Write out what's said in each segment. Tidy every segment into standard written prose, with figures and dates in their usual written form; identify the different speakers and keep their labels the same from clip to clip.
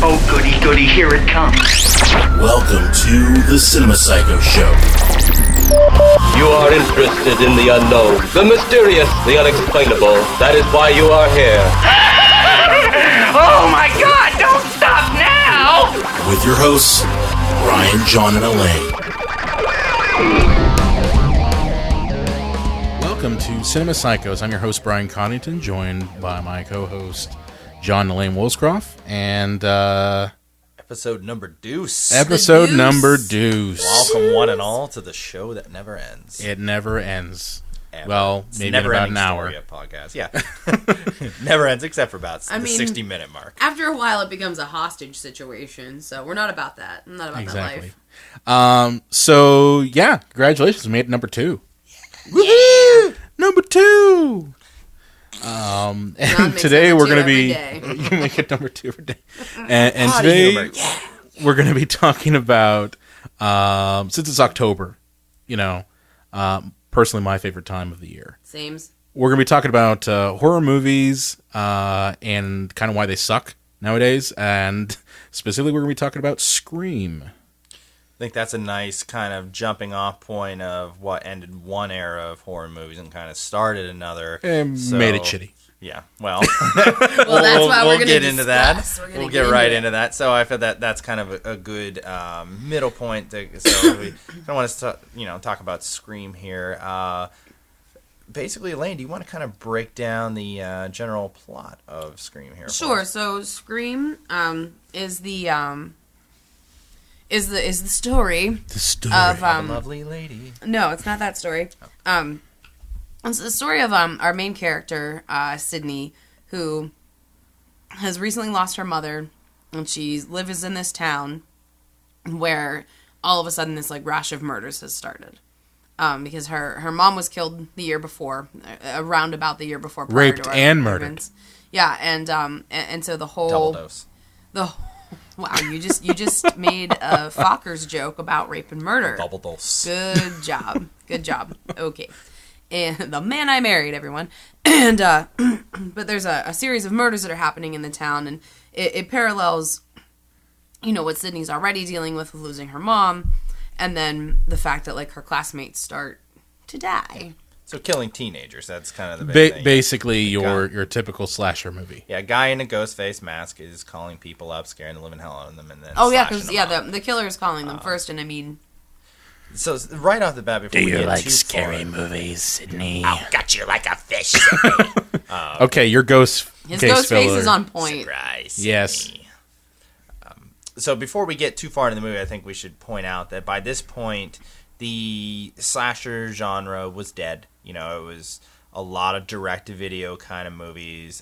Speaker 1: Oh, goody, goody, here it comes.
Speaker 2: Welcome to the Cinema Psycho Show.
Speaker 3: You are interested in the unknown, the mysterious, the unexplainable. That is why you are here.
Speaker 1: Oh, my God, don't stop now!
Speaker 2: With your hosts, Brian, John, and Elaine.
Speaker 4: Welcome to Cinema Psychos. I'm your host, Brian Connington, joined by my co-host, John and Elaine Wolscroft, and
Speaker 5: Episode number deuce.
Speaker 4: Number deuce.
Speaker 5: Welcome one and all to the show that never ends.
Speaker 4: It never ends.
Speaker 5: Ever.
Speaker 4: Well,
Speaker 5: It's
Speaker 4: maybe in about an hour.
Speaker 5: Podcast. Yeah. Never ends except for about the 60-minute mark.
Speaker 6: After a while, it becomes a hostage situation, so we're not about that. I'm not about
Speaker 4: Exactly.
Speaker 6: that life.
Speaker 4: So, yeah, congratulations. We made it number 2.
Speaker 6: Yeah.
Speaker 4: Number 2!
Speaker 6: John
Speaker 4: And
Speaker 6: makes
Speaker 4: today
Speaker 6: number
Speaker 4: we're
Speaker 6: two
Speaker 4: going to be...
Speaker 6: every day.
Speaker 4: You make it number 2 every day. And today we're going to be talking about, since it's October, personally my favorite time of the year.
Speaker 6: Sames.
Speaker 4: We're going to be talking about horror movies and kind of why they suck nowadays. And specifically, we're going to be talking about Scream.
Speaker 5: I think that's a nice kind of jumping off point of what ended one era of horror movies and kind of started another.
Speaker 4: And made it shitty.
Speaker 5: Yeah, well,
Speaker 6: Well, that's why we're going to
Speaker 5: get into that.
Speaker 6: We'll
Speaker 5: Get right into that. So I feel that that's kind of a good middle point. So we don't want to talk about Scream here. Basically, Elaine, do you want to kind of break down the general plot of Scream here?
Speaker 6: Sure. So Scream is the story.
Speaker 4: The story
Speaker 6: of
Speaker 5: A lovely lady.
Speaker 6: No, it's not that story. It's the story of our main character, Sydney, who has recently lost her mother, and she lives in this town where all of a sudden this rash of murders has started. Because her mom was killed the year before, around about the year before, prior
Speaker 4: Raped
Speaker 6: to our
Speaker 4: and murdered.
Speaker 6: events. Yeah, and so the whole
Speaker 5: Double dose.
Speaker 6: Wow, you just made a Fockers joke about rape and murder.
Speaker 5: Double dose.
Speaker 6: Good job. Good job. Okay. And the man I married, everyone. And but there's a series of murders that are happening in the town, and it parallels, what Sydney's already dealing with losing her mom, and then the fact that her classmates start to die.
Speaker 5: So killing teenagers, that's kind of the big thing.
Speaker 4: Basically, your typical slasher movie.
Speaker 5: Yeah, a guy in a ghost face mask is calling people up, scaring the living hell out of them, and then
Speaker 6: Because
Speaker 5: slashing them up.
Speaker 6: the killer is calling them first, and I mean...
Speaker 5: So right off the bat, before we get too far,
Speaker 2: movies, Sydney?
Speaker 5: I'll gut you like a fish.
Speaker 4: Okay, your ghost
Speaker 6: His
Speaker 4: case
Speaker 6: ghost face
Speaker 4: filler.
Speaker 6: is on point.
Speaker 5: Surprise.
Speaker 4: Yes.
Speaker 5: So before we get too far into the movie, I think we should point out that by this point, the slasher genre was dead. It was a lot of direct-to-video kind of movies.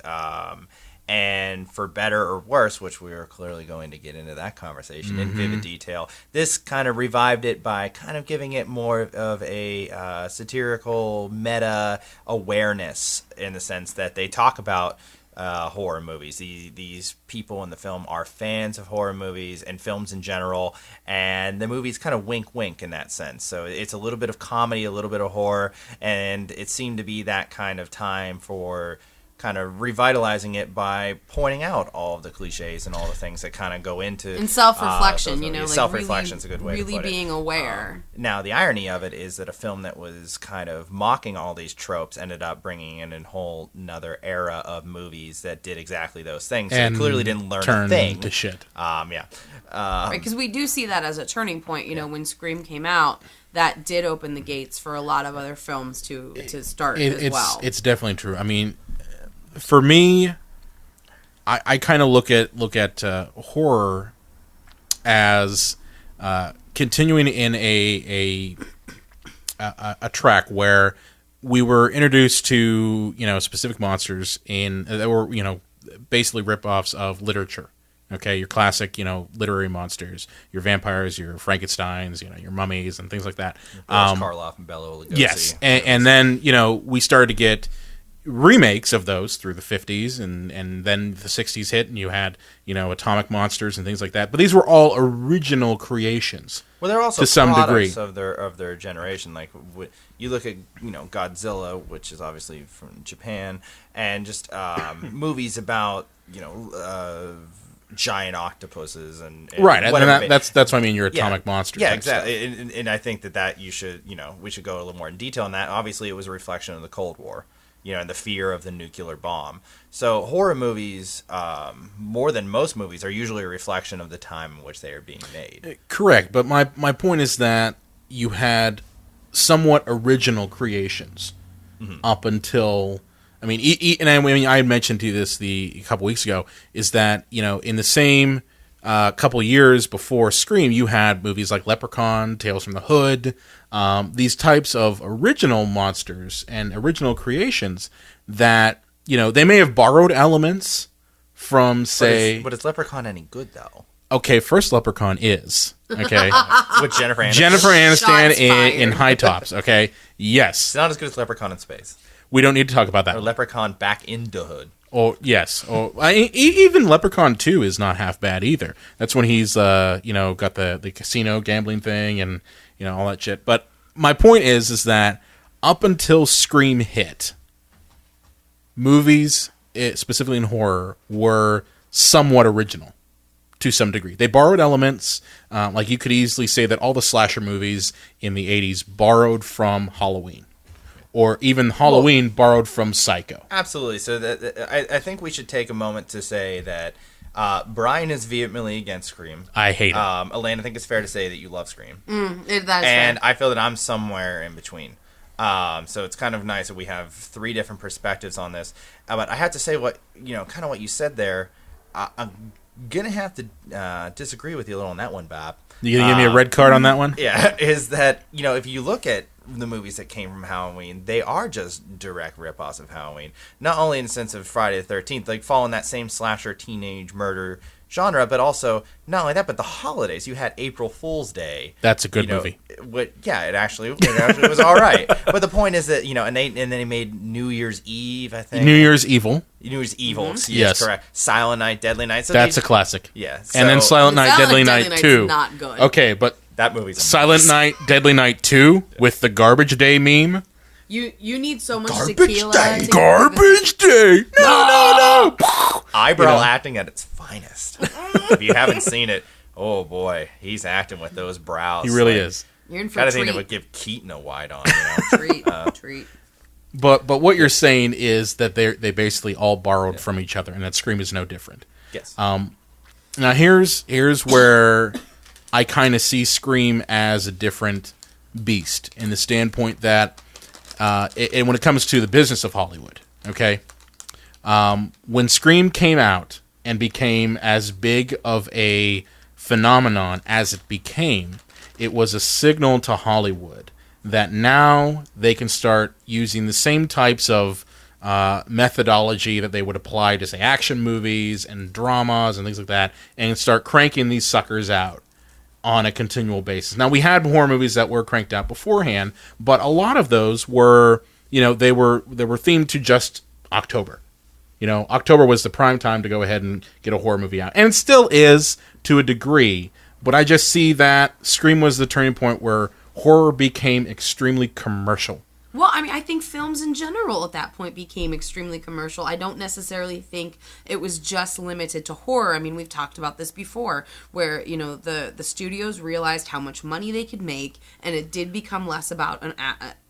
Speaker 5: And for better or worse, which we are clearly going to get into that conversation in vivid detail, this kind of revived it by kind of giving it more of a satirical meta awareness, in the sense that they talk about horror movies. These people in the film are fans of horror movies and films in general, and the movie's kind of wink-wink in that sense. So it's a little bit of comedy, a little bit of horror, and it seemed to be that kind of time for kind of revitalizing it by pointing out all of the cliches and all the things that kind of go into...
Speaker 6: And self-reflection,
Speaker 5: self-reflection is a good way to put it.
Speaker 6: Really being aware.
Speaker 5: Now, the irony of it is that a film that was kind of mocking all these tropes ended up bringing in a whole another era of movies that did exactly those things.
Speaker 4: And
Speaker 5: it clearly didn't learn a
Speaker 4: turned
Speaker 5: thing.
Speaker 4: to shit.
Speaker 6: Because we do see that as a turning point. When Scream came out, that did open the gates for a lot of other films to start as well.
Speaker 4: It's definitely true. I mean, for me, I kind of look at horror as continuing in a track where we were introduced to specific monsters that were basically ripoffs of literature. Okay, your classic literary monsters, your vampires, your Frankensteins, your mummies and things like that.
Speaker 5: Boris Karloff and Bela Lugosi.
Speaker 4: Yes, and then we started to get remakes of those through the 50s, and then the 60s hit, and you had atomic monsters and things like that. But these were all original creations.
Speaker 5: Well, they're also
Speaker 4: to some
Speaker 5: products
Speaker 4: degree
Speaker 5: of their generation. Like you look at Godzilla, which is obviously from Japan, and just movies about giant octopuses and
Speaker 4: Right, and
Speaker 5: whatever.
Speaker 4: that's what I mean. Your atomic monster.
Speaker 5: Yeah,
Speaker 4: type
Speaker 5: exactly.
Speaker 4: stuff.
Speaker 5: And I think that we should go a little more in detail on that. Obviously, it was a reflection of the Cold War, and the fear of the nuclear bomb. So horror movies, more than most movies, are usually a reflection of the time in which they are being made.
Speaker 4: Correct, but my point is that you had somewhat original creations up until. I mean, I had mentioned to you this a couple weeks ago, is that, in the same couple years before Scream, you had movies like Leprechaun, Tales from the Hood, these types of original monsters and original creations that, they may have borrowed elements from, say...
Speaker 5: But is Leprechaun any good, though?
Speaker 4: Okay, first Leprechaun is, okay?
Speaker 5: With Jennifer Aniston.
Speaker 4: Jennifer Aniston
Speaker 6: Shots fired.
Speaker 4: in High Tops, okay? Yes.
Speaker 5: It's not as good as Leprechaun in Space.
Speaker 4: We don't need to talk about that.
Speaker 5: Or Leprechaun Back in the Hood.
Speaker 4: Oh, yes. Oh, even Leprechaun 2 is not half bad either. That's when he's, got the casino gambling thing and, all that shit. But my point is that up until Scream hit, movies, specifically in horror, were somewhat original to some degree. They borrowed elements. Like you could easily say that all the slasher movies in the 80s borrowed from Halloween. Or even Halloween borrowed from Psycho.
Speaker 5: Absolutely. So I think we should take a moment to say that Brian is vehemently against Scream.
Speaker 4: I hate it.
Speaker 5: Elaine, I think it's fair to say that you love Scream.
Speaker 6: That is
Speaker 5: And
Speaker 6: fair.
Speaker 5: I feel that I'm somewhere in between. So it's kind of nice that we have three different perspectives on this. But I have to say what you said there. I'm going to have to disagree with you a little on that one, Bob.
Speaker 4: You gonna give me a red card on that one?
Speaker 5: Yeah, is that, if you look at the movies that came from Halloween, they are just direct rip-offs of Halloween. Not only in the sense of Friday the 13th, like following that same slasher teenage murder genre, but also, not only that, but the holidays. You had April Fool's Day.
Speaker 4: That's a good movie.
Speaker 5: It actually was all right. But the point is that, and then they made New Year's Eve, I think.
Speaker 4: New Year's Evil.
Speaker 5: New Year's Evil,
Speaker 4: Yes.
Speaker 5: correct. Silent Night, Deadly Night. So
Speaker 4: That's a classic.
Speaker 5: Yeah.
Speaker 4: And then Silent Night, Deadly Night
Speaker 6: Night's
Speaker 4: 2.
Speaker 6: not good.
Speaker 4: Okay, but
Speaker 5: that movie's amazing.
Speaker 4: Silent Night, Deadly Night 2 with the Garbage Day meme.
Speaker 6: You need so much
Speaker 5: Garbage
Speaker 6: tequila.
Speaker 5: day.
Speaker 6: to-
Speaker 4: Garbage Day! No!
Speaker 5: Eyebrow acting at its finest. If you haven't seen it, oh boy, he's acting with those brows.
Speaker 4: He really is.
Speaker 6: You're in for
Speaker 5: Kind
Speaker 6: a
Speaker 5: of thing that
Speaker 6: treat.
Speaker 5: would give Keaton a wide on.
Speaker 6: Treat.
Speaker 4: But what you're saying is that they basically all borrowed from each other, and that Scream is no different.
Speaker 5: Yes.
Speaker 4: Now here's where I kind of see Scream as a different beast in the standpoint that, and when it comes to the business of Hollywood, okay, when Scream came out and became as big of a phenomenon as it became, it was a signal to Hollywood that now they can start using the same types of methodology that they would apply to, say, action movies and dramas and things like that, and start cranking these suckers out on a continual basis. Now, we had horror movies that were cranked out beforehand, but a lot of those were, they were themed to just October. October was the prime time to go ahead and get a horror movie out. And it still is, to a degree, but I just see that Scream was the turning point where horror became extremely commercial.
Speaker 6: Well, I mean, I think films in general at that point became extremely commercial. I don't necessarily think it was just limited to horror. I mean, we've talked about this before, where, the studios realized how much money they could make, and it did become less about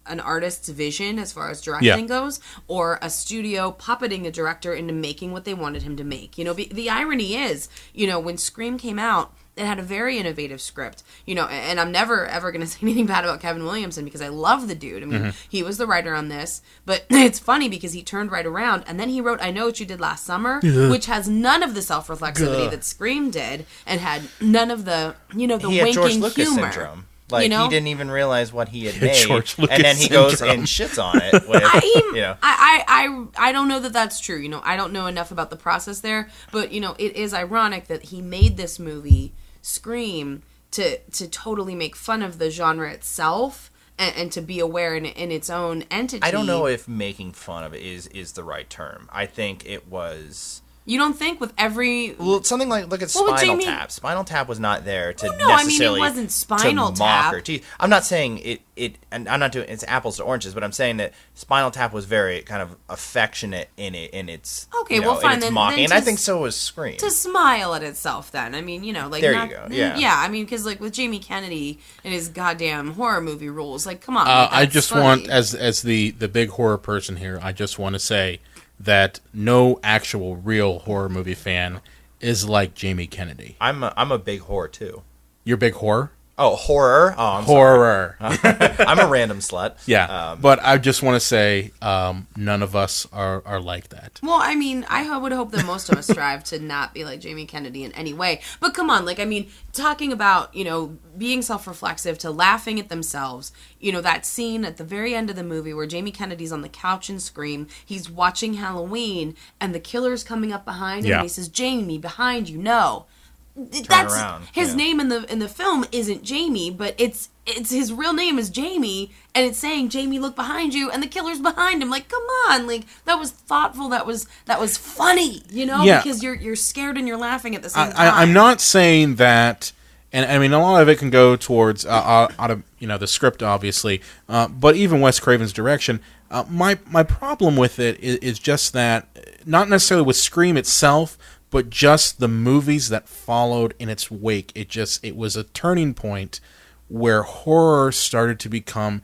Speaker 6: an artist's vision as far as directing goes, or a studio puppeting a director into making what they wanted him to make. The irony is, when Scream came out, it had a very innovative script, and I'm never ever going to say anything bad about Kevin Williamson because I love the dude. I mean, he was the writer on this, but it's funny because he turned right around and then he wrote I Know What You Did Last Summer, which has none of the self-reflexivity that Scream did and had none of the,
Speaker 5: he had
Speaker 6: winking
Speaker 5: George Lucas
Speaker 6: humor.
Speaker 5: syndrome. Like, he didn't even realize what he had made,
Speaker 4: George Lucas
Speaker 5: and then he goes
Speaker 4: syndrome.
Speaker 5: and shits on it. With,
Speaker 6: I don't know that that's true. I don't know enough about the process there, but it is ironic that he made this movie Scream to totally make fun of the genre itself and to be aware in its own entity.
Speaker 5: I don't know if making fun of it is the right term. I think it was
Speaker 6: You don't think with every...
Speaker 5: Well, something like, look at
Speaker 6: What would
Speaker 5: Spinal
Speaker 6: Jamie-
Speaker 5: Tap. Spinal Tap was not there to
Speaker 6: no, I mean, it
Speaker 5: necessarily
Speaker 6: wasn't Spinal
Speaker 5: to mock
Speaker 6: Tap.
Speaker 5: or tease. I'm not saying it, and I'm not doing it's apples to oranges, but I'm saying that Spinal Tap was very kind of affectionate in its
Speaker 6: Okay,
Speaker 5: you know,
Speaker 6: well, fine,
Speaker 5: in its
Speaker 6: then
Speaker 5: mocking, and
Speaker 6: to
Speaker 5: I think so was Scream.
Speaker 6: to smile at itself then. I mean, you know, like...
Speaker 5: There
Speaker 6: not,
Speaker 5: you go, yeah.
Speaker 6: Yeah, I mean, because, like, with Jamie Kennedy and his goddamn horror movie rules, like, come on. Like,
Speaker 4: I
Speaker 6: that's
Speaker 4: just
Speaker 6: funny.
Speaker 4: want, as the big horror person here, I just want to say that no actual real horror movie fan is like Jamie Kennedy.
Speaker 5: I'm a big whore too.
Speaker 4: You're a big horror?
Speaker 5: Oh, horror! Oh, I'm
Speaker 4: Horror.
Speaker 5: sorry. I'm a random slut.
Speaker 4: Yeah, but I just want to say none of us are like that.
Speaker 6: Well, I mean, would hope that most of us strive to not be like Jamie Kennedy in any way. But come on, like, I mean, talking about, you know, being self-reflexive to laughing at themselves, you know, that scene at the very end of the movie where Jamie Kennedy's on the couch and Scream, he's watching Halloween, and the killer's coming up behind him,
Speaker 4: Yeah.
Speaker 6: and he says, Jamie, behind you, no. That's
Speaker 5: around,
Speaker 6: his
Speaker 5: yeah.
Speaker 6: name in the film isn't Jamie, but it's his real name is Jamie, and it's saying Jamie, look behind you, and the killer's behind him. Like, come on, like that was thoughtful, that was funny, you know,
Speaker 4: Yeah.
Speaker 6: because you're scared and you're laughing at the same time.
Speaker 4: I'm not saying that, and I mean a lot of it can go towards out of the script, obviously, but even Wes Craven's direction. My problem with it is just that, not necessarily with Scream itself, but just the movies that followed in its wake. It was a turning point where horror started to become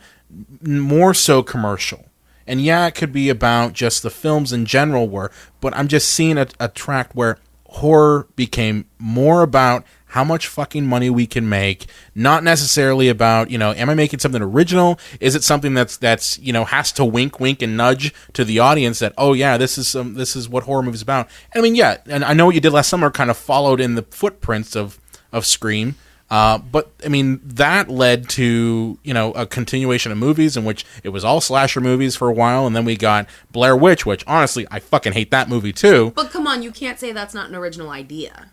Speaker 4: more so commercial. And yeah, it could be about just the films in general but I'm just seeing a track where horror became more about how much fucking money we can make, not necessarily about, am I making something original? Is it something that's has to wink and nudge to the audience that, oh yeah, this is what horror movies about. And I mean, yeah, and I know what you did last summer kind of followed in the footprints of Scream. But I mean, that led to, a continuation of movies in which it was all slasher movies for a while. And then we got Blair Witch, which honestly, I fucking hate that movie too.
Speaker 6: But come on, you can't say that's not an original idea.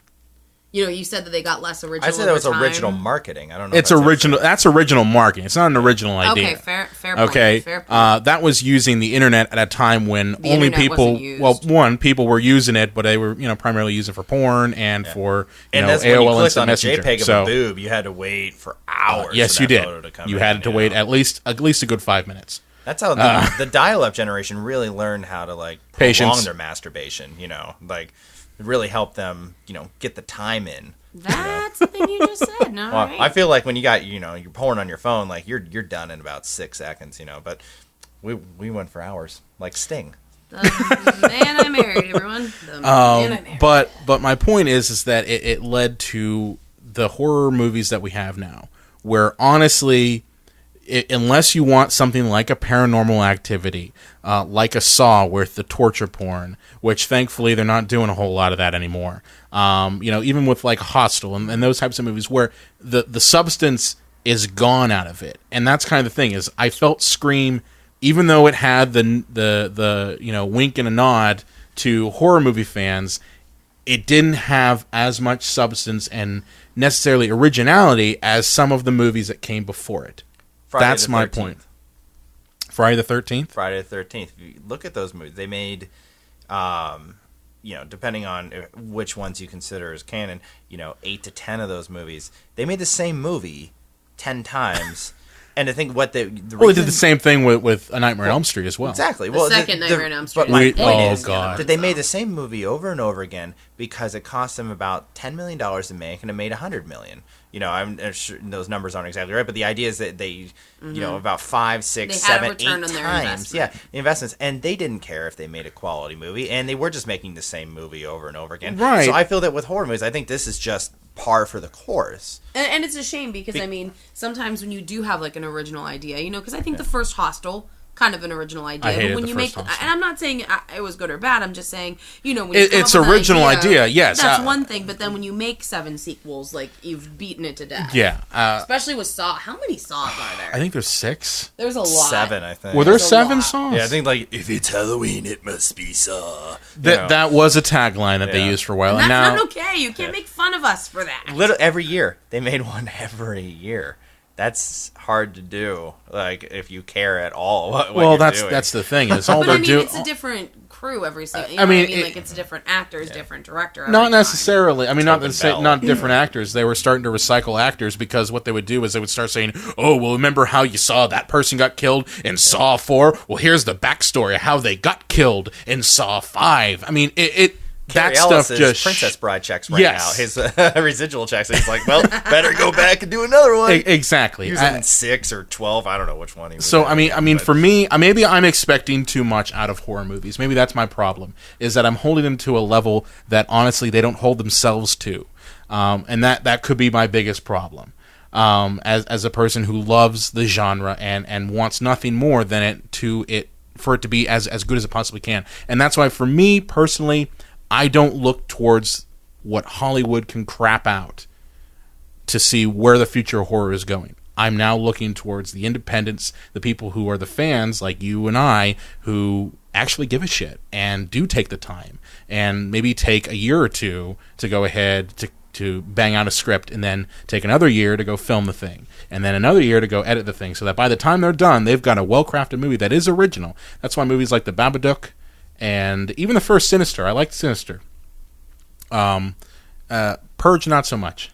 Speaker 6: You said that they got less original.
Speaker 5: I said that was
Speaker 6: over time.
Speaker 5: original marketing. I don't know.
Speaker 4: It's original. That's original marketing. It's not an original idea.
Speaker 6: Okay, fair point.
Speaker 4: Okay,
Speaker 6: Fair point.
Speaker 4: that was using the internet at a time when only
Speaker 6: internet
Speaker 4: people,
Speaker 6: wasn't used.
Speaker 4: People were using it, but they were, primarily using it for porn and for
Speaker 5: and that's when you
Speaker 4: AOL
Speaker 5: clicked
Speaker 4: Instant
Speaker 5: on a
Speaker 4: Messenger.
Speaker 5: JPEG of
Speaker 4: So,
Speaker 5: a boob, you had to wait for hours.
Speaker 4: yes,
Speaker 5: for
Speaker 4: you
Speaker 5: that
Speaker 4: did.
Speaker 5: photo to come
Speaker 4: You
Speaker 5: in,
Speaker 4: had to wait at least a good 5 minutes.
Speaker 5: That's how the dial-up generation really learned how to prolong
Speaker 4: Patience.
Speaker 5: their masturbation. It really helped them, get the time in.
Speaker 6: That's the thing you just said. No,
Speaker 5: Well,
Speaker 6: right.
Speaker 5: I feel like when you got you're porn on your phone, like you're done in about 6 seconds. But we went for hours, like Sting.
Speaker 6: The man I married, everyone. The man I married.
Speaker 4: But my point is that it led to the horror movies that we have now, where honestly, unless you want something like a Paranormal Activity, like a Saw with the torture porn, which thankfully they're not doing a whole lot of that anymore. Even with like Hostel and those types of movies where the substance is gone out of it. And that's kind of the thing is I felt Scream, even though it had the wink and a nod to horror movie fans, it didn't have as much substance and necessarily originality as some of the movies that came before it.
Speaker 5: Friday
Speaker 4: That's
Speaker 5: the
Speaker 4: my
Speaker 5: 13th.
Speaker 4: point. Friday the 13th?
Speaker 5: Friday the 13th. If you look at those movies, they made, depending on which ones you consider as canon, 8 to 10 of those movies, they made the same movie 10 times. And I think what the
Speaker 4: Well, they
Speaker 5: reason,
Speaker 4: did the same thing with A Nightmare on Elm Street as well.
Speaker 5: exactly.
Speaker 6: The second Nightmare on Elm Street
Speaker 5: But my
Speaker 6: is
Speaker 5: point
Speaker 4: oh,
Speaker 5: is
Speaker 4: God.
Speaker 5: that they made the same movie over and over again because it cost them about $10 million to make, and it made $100 million. I'm sure those numbers aren't exactly right, but the idea is that they, about 5, 6,
Speaker 6: They had a
Speaker 5: 7, 8
Speaker 6: return on their
Speaker 5: times,
Speaker 6: investment.
Speaker 5: the investments, and they didn't care if they made a quality movie, and they were just making the same movie over and over again.
Speaker 4: Right.
Speaker 5: So I feel that with horror movies, I think this is just par for the course.
Speaker 6: And it's a shame because, I mean, sometimes when you do have, like, an original idea, because I think the first Hostel, kind of an original idea.
Speaker 4: I hated
Speaker 6: but when
Speaker 4: the
Speaker 6: you
Speaker 4: first
Speaker 6: make,
Speaker 4: Hostel.
Speaker 6: and I'm not saying it was good or bad, I'm just saying, when you
Speaker 4: It's
Speaker 6: come up with an
Speaker 4: original idea, yes.
Speaker 6: That's one thing, but then when you make 7 sequels, like, you've beaten it to death.
Speaker 4: Yeah.
Speaker 6: Especially with Saw. How many Saws are there?
Speaker 4: I think there's 6.
Speaker 6: There's a lot.
Speaker 5: 7, I think.
Speaker 4: Were there
Speaker 6: There's a
Speaker 4: 7
Speaker 6: lot.
Speaker 4: songs?
Speaker 5: Yeah, I think, if it's Halloween, it must be Saw.
Speaker 4: That was a tagline that they
Speaker 5: Yeah.
Speaker 4: used for a while.
Speaker 6: And
Speaker 4: And
Speaker 6: that's
Speaker 4: now,
Speaker 6: not okay. You can't make fun of us for that.
Speaker 5: Every year. They made one every year. That's hard to do. If you care at all what
Speaker 4: well,
Speaker 5: you're
Speaker 4: that's
Speaker 5: doing.
Speaker 4: that's the thing. Is all
Speaker 6: But
Speaker 4: they're
Speaker 6: I mean,
Speaker 4: doing.
Speaker 6: it's a different crew every single. You
Speaker 4: I
Speaker 6: know
Speaker 4: mean,
Speaker 6: what I mean, like it's different actors, different director. every
Speaker 4: Not
Speaker 6: time.
Speaker 4: necessarily. I mean,
Speaker 5: Tobin Bell.
Speaker 4: not different actors. They were starting to recycle actors because what they would do is they would start saying, "Oh, well, remember how you saw that person got killed in Saw 4? Well, here's the backstory of how they got killed in Saw 5." I mean, that
Speaker 5: Carrie
Speaker 4: stuff
Speaker 5: Ellis'
Speaker 4: just
Speaker 5: Princess Bride checks right
Speaker 4: Yes.
Speaker 5: now. His residual checks. He's like, well, better go back and do another one.
Speaker 4: Exactly.
Speaker 5: He was in 6 or 12. I don't know which one he was.
Speaker 4: So
Speaker 5: in,
Speaker 4: I mean,
Speaker 5: but-
Speaker 4: for me, maybe I'm expecting too much out of horror movies. Maybe that's my problem. Is that I'm holding them to a level that honestly they don't hold themselves to, and that could be my biggest problem. As a person who loves the genre and wants nothing more than for it to be as good as it possibly can, and that's why for me personally, I don't look towards what Hollywood can crap out to see where the future of horror is going. I'm now looking towards the independents, the people who are the fans like you and I, who actually give a shit and do take the time and maybe take a year or two to go ahead to bang out a script and then take another year to go film the thing and then another year to go edit the thing so that by the time they're done, they've got a well-crafted movie that is original. That's why movies like The Babadook and even the first Sinister, I liked Sinister. Purge, not so much.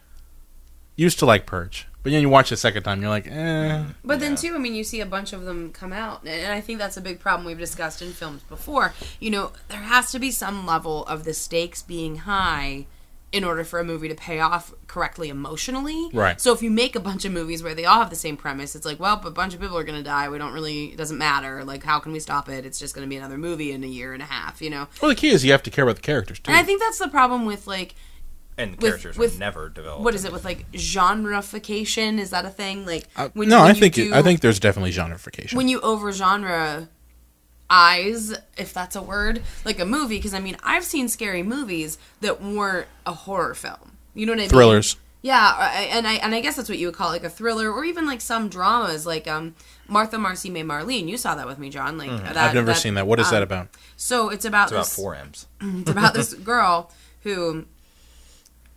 Speaker 4: Used to like Purge. But then you watch it a second time, you're like, eh.
Speaker 6: But then too, I mean, you see a bunch of them come out, and I think that's a big problem we've discussed in films before. You know, there has to be some level of the stakes being high in order for a movie to pay off correctly emotionally.
Speaker 4: Right.
Speaker 6: So if you make a bunch of movies where they all have the same premise, it's like, well, a bunch of people are going to die. It doesn't matter. Like, how can we stop it? It's just going to be another movie in a year and a half, you know?
Speaker 4: Well, the key is you have to care about the characters, too.
Speaker 6: And I think that's the problem with, like,
Speaker 5: and
Speaker 6: with-
Speaker 5: characters
Speaker 6: with-
Speaker 5: were never developed.
Speaker 6: what is it, with, like, genreification? Is that a thing? Like,
Speaker 4: I think there's definitely genreification.
Speaker 6: when you over genre eyes, if that's a word, like a movie, because I mean, I've seen scary movies that weren't a horror film. You know what I mean?
Speaker 4: Thrillers.
Speaker 6: Yeah, and I guess that's what you would call like a thriller, or even like some dramas, like Martha, Marcy, May, Marlene. You saw that with me, John. Like
Speaker 4: I've never seen that. What is that about?
Speaker 6: So it's about
Speaker 5: It's about
Speaker 6: this.
Speaker 5: 4 M's.
Speaker 6: It's about this girl who.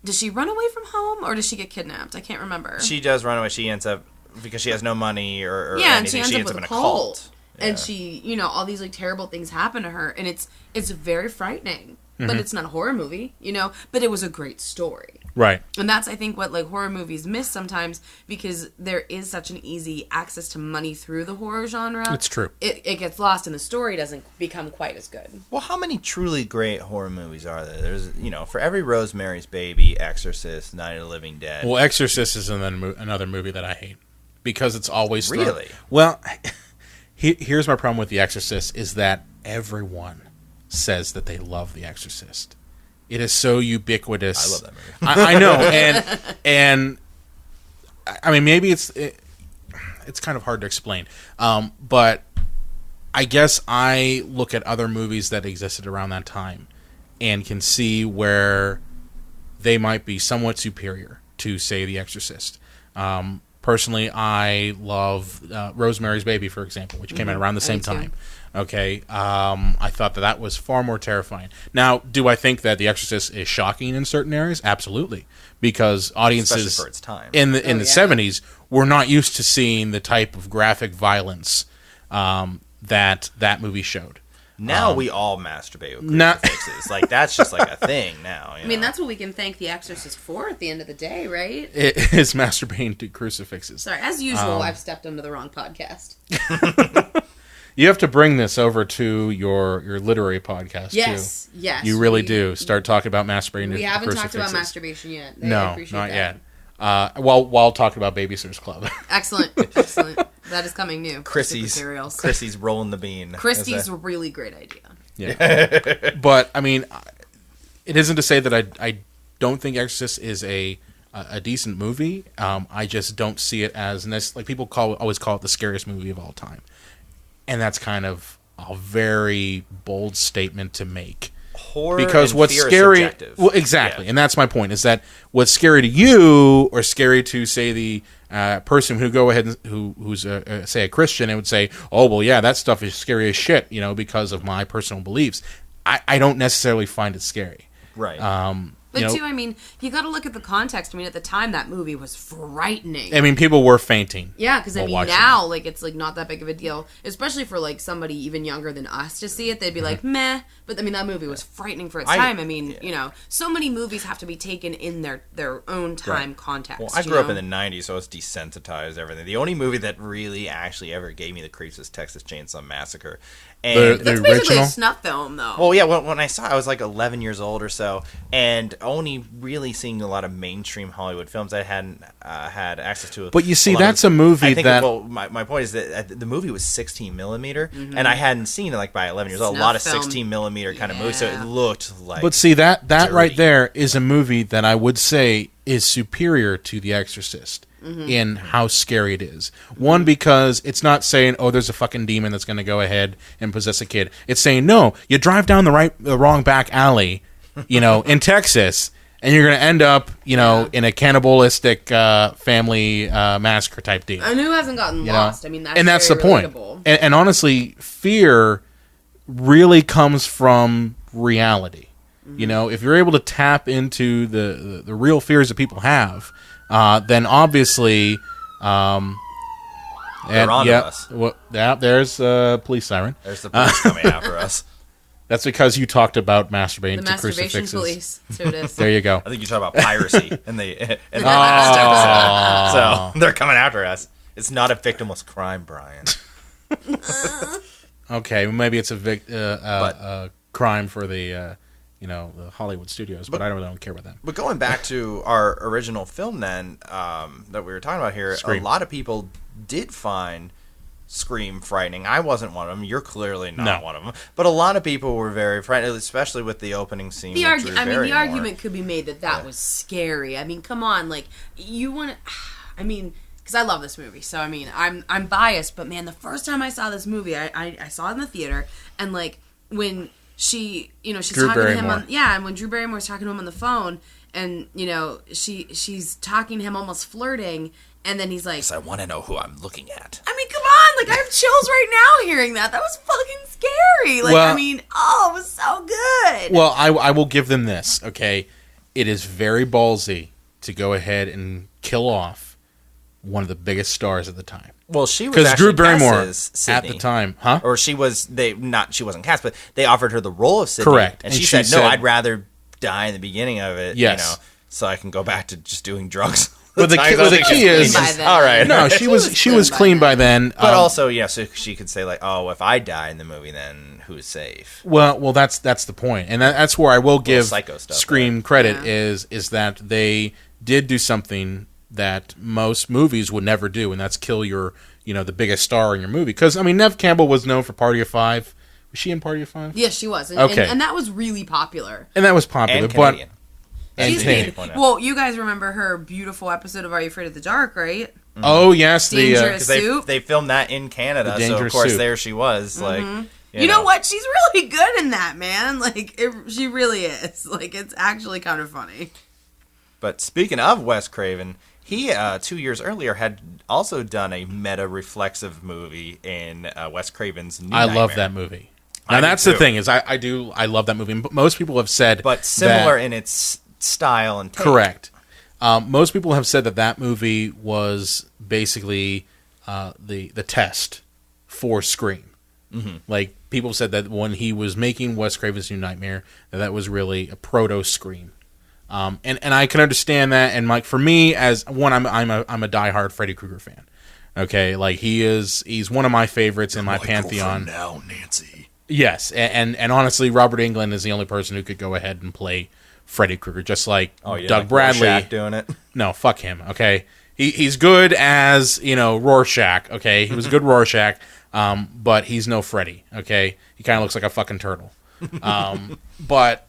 Speaker 6: Does she run away from home or does she get kidnapped? I can't remember.
Speaker 5: She does run away. She ends up because she has no money or
Speaker 6: yeah, and she
Speaker 5: anything.
Speaker 6: ends up with
Speaker 5: in
Speaker 6: a
Speaker 5: a
Speaker 6: cult.
Speaker 5: Yeah.
Speaker 6: And she, you know, all these like terrible things happen to her, and it's very frightening.
Speaker 4: Mm-hmm.
Speaker 6: But it's not a horror movie, you know. But it was a great story,
Speaker 4: Right.
Speaker 6: and that's I think what like horror movies miss sometimes because there is such an easy access to money through the horror genre.
Speaker 4: It's true.
Speaker 6: It gets lost, and the story doesn't become quite as good.
Speaker 5: Well, how many truly great horror movies are there? There's, for every Rosemary's Baby, Exorcist, Night of the Living Dead.
Speaker 4: Well, Exorcist is another movie that I hate because it's always
Speaker 5: Really?
Speaker 4: Well, here's my problem with The Exorcist is that everyone says that they love The Exorcist. It is so ubiquitous.
Speaker 5: I love that movie.
Speaker 4: I know, and I mean maybe it's kind of hard to explain, but I guess I look at other movies that existed around that time and can see where they might be somewhat superior to, say, The Exorcist. Personally, I love Rosemary's Baby, for example, which came out around the same
Speaker 6: me too.
Speaker 4: time. Okay, I thought that was far more terrifying. Now, do I think that The Exorcist is shocking in certain areas? Absolutely, because audiences
Speaker 5: Especially for its time.
Speaker 4: in the
Speaker 6: yeah.
Speaker 4: 70s were not used to seeing the type of graphic violence that movie showed.
Speaker 5: Now we all masturbate with
Speaker 4: Not-
Speaker 5: crucifixes. Like, that's just like a thing now.
Speaker 6: I mean, that's what we can thank The Exorcist for at the end of the day, right?
Speaker 4: It is masturbating to crucifixes.
Speaker 6: Sorry, as usual, I've stepped onto the wrong podcast.
Speaker 4: You have to bring this over to your literary podcast
Speaker 6: Yes,
Speaker 4: too.
Speaker 6: yes.
Speaker 4: You really do. Start talking about masturbating to
Speaker 6: We haven't talked about
Speaker 4: crucifixes.
Speaker 6: masturbation yet. I
Speaker 4: No,
Speaker 6: appreciate
Speaker 4: not
Speaker 6: that.
Speaker 4: yet. While talking about Babysitter's Club.
Speaker 6: Excellent, excellent. That is coming new.
Speaker 5: Chrissy's
Speaker 6: Materials.
Speaker 5: Chrissy's rolling the bean.
Speaker 6: Christie's a really great idea.
Speaker 4: Yeah. But I mean, it isn't to say that I don't think Exorcist is a decent movie. I just don't see it as, and that's like people always call it the scariest movie of all time, and that's kind of a very bold statement to make.
Speaker 5: Horror
Speaker 4: Because
Speaker 5: and
Speaker 4: what's
Speaker 5: fear is
Speaker 4: scary,
Speaker 5: subjective.
Speaker 4: well, exactly,
Speaker 5: Yeah.
Speaker 4: and that's my point. Is that what's scary to you, or scary to say the person who go ahead and who's say a Christian and would say, "Oh, well, yeah, that stuff is scary as shit," because of my personal beliefs. I don't necessarily find it scary.
Speaker 5: Right.
Speaker 6: But
Speaker 4: you know,
Speaker 6: too, I mean, you got to look at the context. I mean, at the time, that movie was frightening.
Speaker 4: I mean, people were fainting.
Speaker 6: Yeah, because I
Speaker 4: while
Speaker 6: mean,
Speaker 4: watching
Speaker 6: now like it's like not that big of a deal, especially for like somebody even younger than us to see it. They'd be like, meh. But I mean, that movie was frightening for its time. I mean, you know, so many movies have to be taken in their own time context.
Speaker 5: Well, I grew up in the '90s, so I was desensitized to everything. The only movie that really actually ever gave me the creeps was Texas Chainsaw Massacre. And
Speaker 6: That's basically a snuff film, though.
Speaker 5: well, yeah, when I saw it, I was like 11 years old or so, and only really seeing a lot of mainstream Hollywood films I hadn't had access to.
Speaker 4: But you see, that's a movie
Speaker 5: I think,
Speaker 4: that...
Speaker 5: well, my point is that the movie was 16 millimeter, and I hadn't seen it like by 11 years old. A
Speaker 6: Snuff
Speaker 5: lot of
Speaker 6: film.
Speaker 5: 16 millimeter kind of movies, so it looked like.
Speaker 4: But see, that
Speaker 5: dirty.
Speaker 4: right there is a movie that I would say is superior to The Exorcist in how scary it is. One, because it's not saying, oh, there's a fucking demon that's going to go ahead and possess a kid. It's saying, no, you drive down the wrong back alley, you know, in Texas, and you're going to end up, you know, in a cannibalistic family massacre type deal.
Speaker 6: And who hasn't gotten
Speaker 4: You know?
Speaker 6: lost? I mean, that's
Speaker 4: and that's the
Speaker 6: very
Speaker 4: point.
Speaker 6: relatable.
Speaker 4: And honestly, fear really comes from reality. You know, if you're able to tap into the real fears that people have, then obviously,
Speaker 5: They're onto us.
Speaker 4: Well, yeah, there's a police siren.
Speaker 5: There's the police coming after us.
Speaker 4: That's because you talked about masturbating
Speaker 6: The
Speaker 4: to
Speaker 6: masturbation
Speaker 4: crucifixes.
Speaker 6: police. So it is.
Speaker 4: There you go.
Speaker 5: I think you talk about piracy in the last episode. So they're coming after us. It's not a victimless crime, Brian.
Speaker 4: Okay, maybe it's a crime for the the Hollywood studios, but I don't care about that.
Speaker 5: But going back to our original film then, that we were talking about here,
Speaker 4: Scream.
Speaker 5: a lot of people did find Scream frightening. I wasn't one of them. You're clearly not one of them. But a lot of people were very frightened, especially with the opening scene.
Speaker 6: The
Speaker 5: with Drew
Speaker 6: the
Speaker 5: Barrymore.
Speaker 6: argument could be made that was scary. I mean, come on, like you want to. I mean, because I love this movie, so I mean, I'm biased, but man, the first time I saw this movie, I saw it in the theater, and like when she's
Speaker 4: Drew
Speaker 6: talking
Speaker 4: Barrymore.
Speaker 6: to him on and when Drew Barrymore's talking to him on the phone, and she's talking to him almost flirting, and then he's like,
Speaker 5: I want to know who I'm looking at.
Speaker 6: I mean, come on, like I have chills right now hearing that. That was fucking scary. Like,
Speaker 4: Well-
Speaker 6: I mean, oh, it was so good.
Speaker 4: Well, I will give them this, okay? It is very ballsy to go ahead and kill off one of the biggest stars at the time.
Speaker 5: Well, she was
Speaker 4: Because
Speaker 5: actually
Speaker 4: Drew Barrymore,
Speaker 5: cast as
Speaker 4: at
Speaker 5: Sydney.
Speaker 4: the time, huh?
Speaker 5: Or she wasn't cast, but they offered her the role of Sydney.
Speaker 4: Correct.
Speaker 5: And
Speaker 4: And
Speaker 5: she
Speaker 4: she
Speaker 5: said, no,
Speaker 4: said-
Speaker 5: I'd rather die in the beginning of it,
Speaker 4: Yes.
Speaker 5: so I can go back to just doing drugs.
Speaker 4: But the key is,
Speaker 6: By then.
Speaker 5: all right.
Speaker 4: no, she was clean by then.
Speaker 5: But also, so she could say like, oh, if I die in the movie, then who's safe?
Speaker 4: well, that's the point, and that's where I will give
Speaker 5: psycho stuff,
Speaker 4: Scream credit is that they did do something that most movies would never do, and that's kill your the biggest star in your movie. Because I mean, Neve Campbell was known for Party of Five. Was she in Party of Five?
Speaker 6: Yes, she was. And,
Speaker 4: Okay.
Speaker 6: and that was really popular.
Speaker 4: And that was popular,
Speaker 5: And Canadian.
Speaker 4: And
Speaker 6: She's
Speaker 4: Canadian.
Speaker 6: been, well, you guys remember her beautiful episode of Are You Afraid of the Dark, right?
Speaker 4: Oh yes,
Speaker 6: Dangerous.
Speaker 4: the
Speaker 5: Because
Speaker 6: Soup.
Speaker 5: they filmed that in Canada,
Speaker 4: The
Speaker 5: so of
Speaker 4: Dangerous
Speaker 5: course
Speaker 4: Soup.
Speaker 5: there she was. Like,
Speaker 6: You know what? She's really good in that, man. Like, she really is. Like, it's actually kind of funny.
Speaker 5: But speaking of Wes Craven, he 2 years earlier had also done a meta-reflexive movie in Wes Craven's New
Speaker 4: I
Speaker 5: Nightmare.
Speaker 4: love that movie. Now
Speaker 5: I do
Speaker 4: that's the
Speaker 5: too.
Speaker 4: thing is I love that movie. But most people have said,
Speaker 5: But similar
Speaker 4: that-
Speaker 5: in its style and take.
Speaker 4: correct. Most people have said that movie was basically the test for Scream. Mm-hmm. Like people said that when he was making Wes Craven's New Nightmare, that was really a proto Scream. And I can understand that. And like for me, as one, I'm a diehard Freddy Krueger fan. Okay, like he's one of my favorites in my pantheon.
Speaker 2: Now, Nancy.
Speaker 4: Yes, and honestly, Robert Englund is the only person who could go ahead and play Freddy Krueger, just like
Speaker 5: Oh, yeah,
Speaker 4: Doug
Speaker 5: like
Speaker 4: Bradley.
Speaker 5: Rorschach doing it.
Speaker 4: No, fuck him. Okay, he's good as Rorschach. Okay, he was a good Rorschach, but he's no Freddy. Okay, he kind of looks like a fucking turtle. But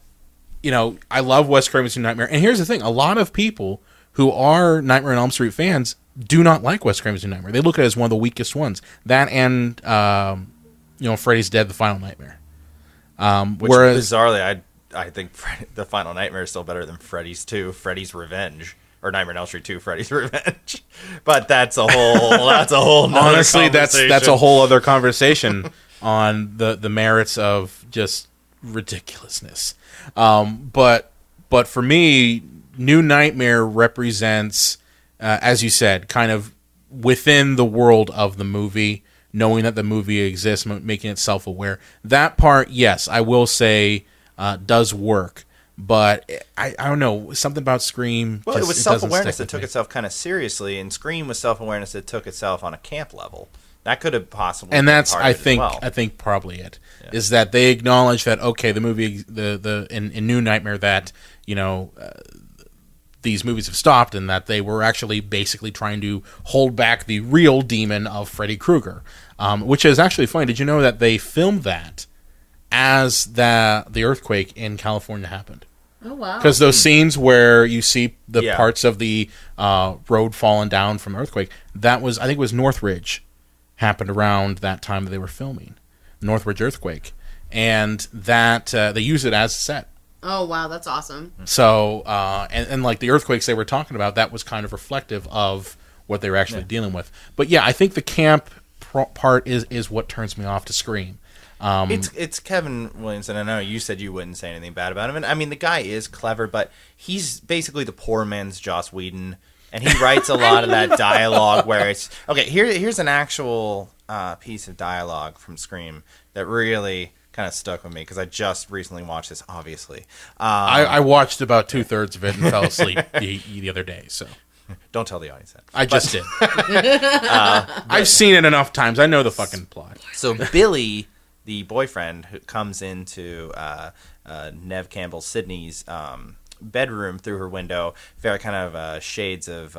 Speaker 4: I love Wes Craven's New Nightmare, and here's the thing: a lot of people who are Nightmare on Elm Street fans do not like Wes Craven's New Nightmare. They look at it as one of the weakest ones. That and Freddy's Dead: The Final Nightmare.
Speaker 5: Which
Speaker 4: Whereas
Speaker 5: bizarrely, I think The Final Nightmare is still better than Freddy's 2, Freddy's Revenge, or Nightmare on Elm Street 2, Freddy's Revenge. But that's a whole nother
Speaker 4: honestly, that's a
Speaker 5: conversation.
Speaker 4: whole other conversation on the merits of just ridiculousness. But But for me, New Nightmare represents, as you said, kind of within the world of the movie, knowing that the movie exists, making it self-aware. That part, yes, I will say, does work. But I don't know, something about Scream.
Speaker 5: Well, it was self-awareness that
Speaker 4: that
Speaker 5: took itself kind of seriously, and Scream was self-awareness that took itself on a camp level. That could have possibly,
Speaker 4: and
Speaker 5: been
Speaker 4: that's
Speaker 5: part of it as well.
Speaker 4: I think probably it is that they acknowledge that okay, the movie, in New Nightmare, that these movies have stopped, and that they were actually basically trying to hold back the real demon of Freddy Krueger, which is actually funny. Did you know that they filmed that as the earthquake in California happened?
Speaker 6: Oh, wow.
Speaker 4: Because those scenes where you see the
Speaker 5: Yeah.
Speaker 4: parts of the road falling down from earthquake, that was, I think it was Northridge, happened around that time that they were filming. Northridge earthquake. And that they use it as a set.
Speaker 6: Oh, wow, that's awesome.
Speaker 4: So, and like the earthquakes they were talking about, that was kind of reflective of what they were actually dealing with. But yeah, I think the camp part is what turns me off to Scream.
Speaker 5: It's Kevin Williamson. I know you said you wouldn't say anything bad about him, and I mean the guy is clever, but he's basically the poor man's Joss Whedon, and he writes a lot of that dialogue where it's okay. Here's an actual piece of dialogue from Scream that really kind of stuck with me because I just recently watched this. Obviously,
Speaker 4: I watched about 2/3 of it and fell asleep the other day. So
Speaker 5: don't tell the audience that.
Speaker 4: I just did. I've seen it enough times. I know the fucking plot.
Speaker 5: So Billy, the boyfriend, who comes into Nev Campbell Sydney's bedroom through her window, very kind of shades of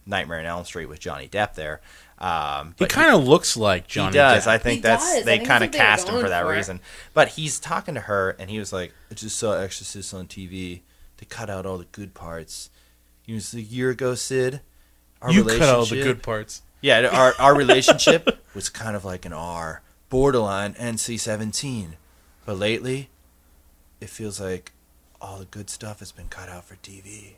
Speaker 5: Nightmare on Elm Street with Johnny Depp there.
Speaker 4: He kind of looks like Johnny
Speaker 5: He does.
Speaker 4: Depp.
Speaker 5: I think
Speaker 6: He
Speaker 5: that's
Speaker 6: does. I
Speaker 5: they
Speaker 6: think
Speaker 5: kind
Speaker 6: that's
Speaker 5: of
Speaker 6: what they were
Speaker 5: cast him for
Speaker 6: going
Speaker 5: that
Speaker 6: for.
Speaker 5: reason. But he's talking to her, and he was like, "I just saw Exorcist on TV. They cut out all the good parts." He was a year ago, Sid. Our
Speaker 4: You cut out the
Speaker 5: relationship-
Speaker 4: good parts.
Speaker 5: Yeah, our relationship was kind of like an R, borderline NC-17. But lately, it feels like all the good stuff has been cut out for TV.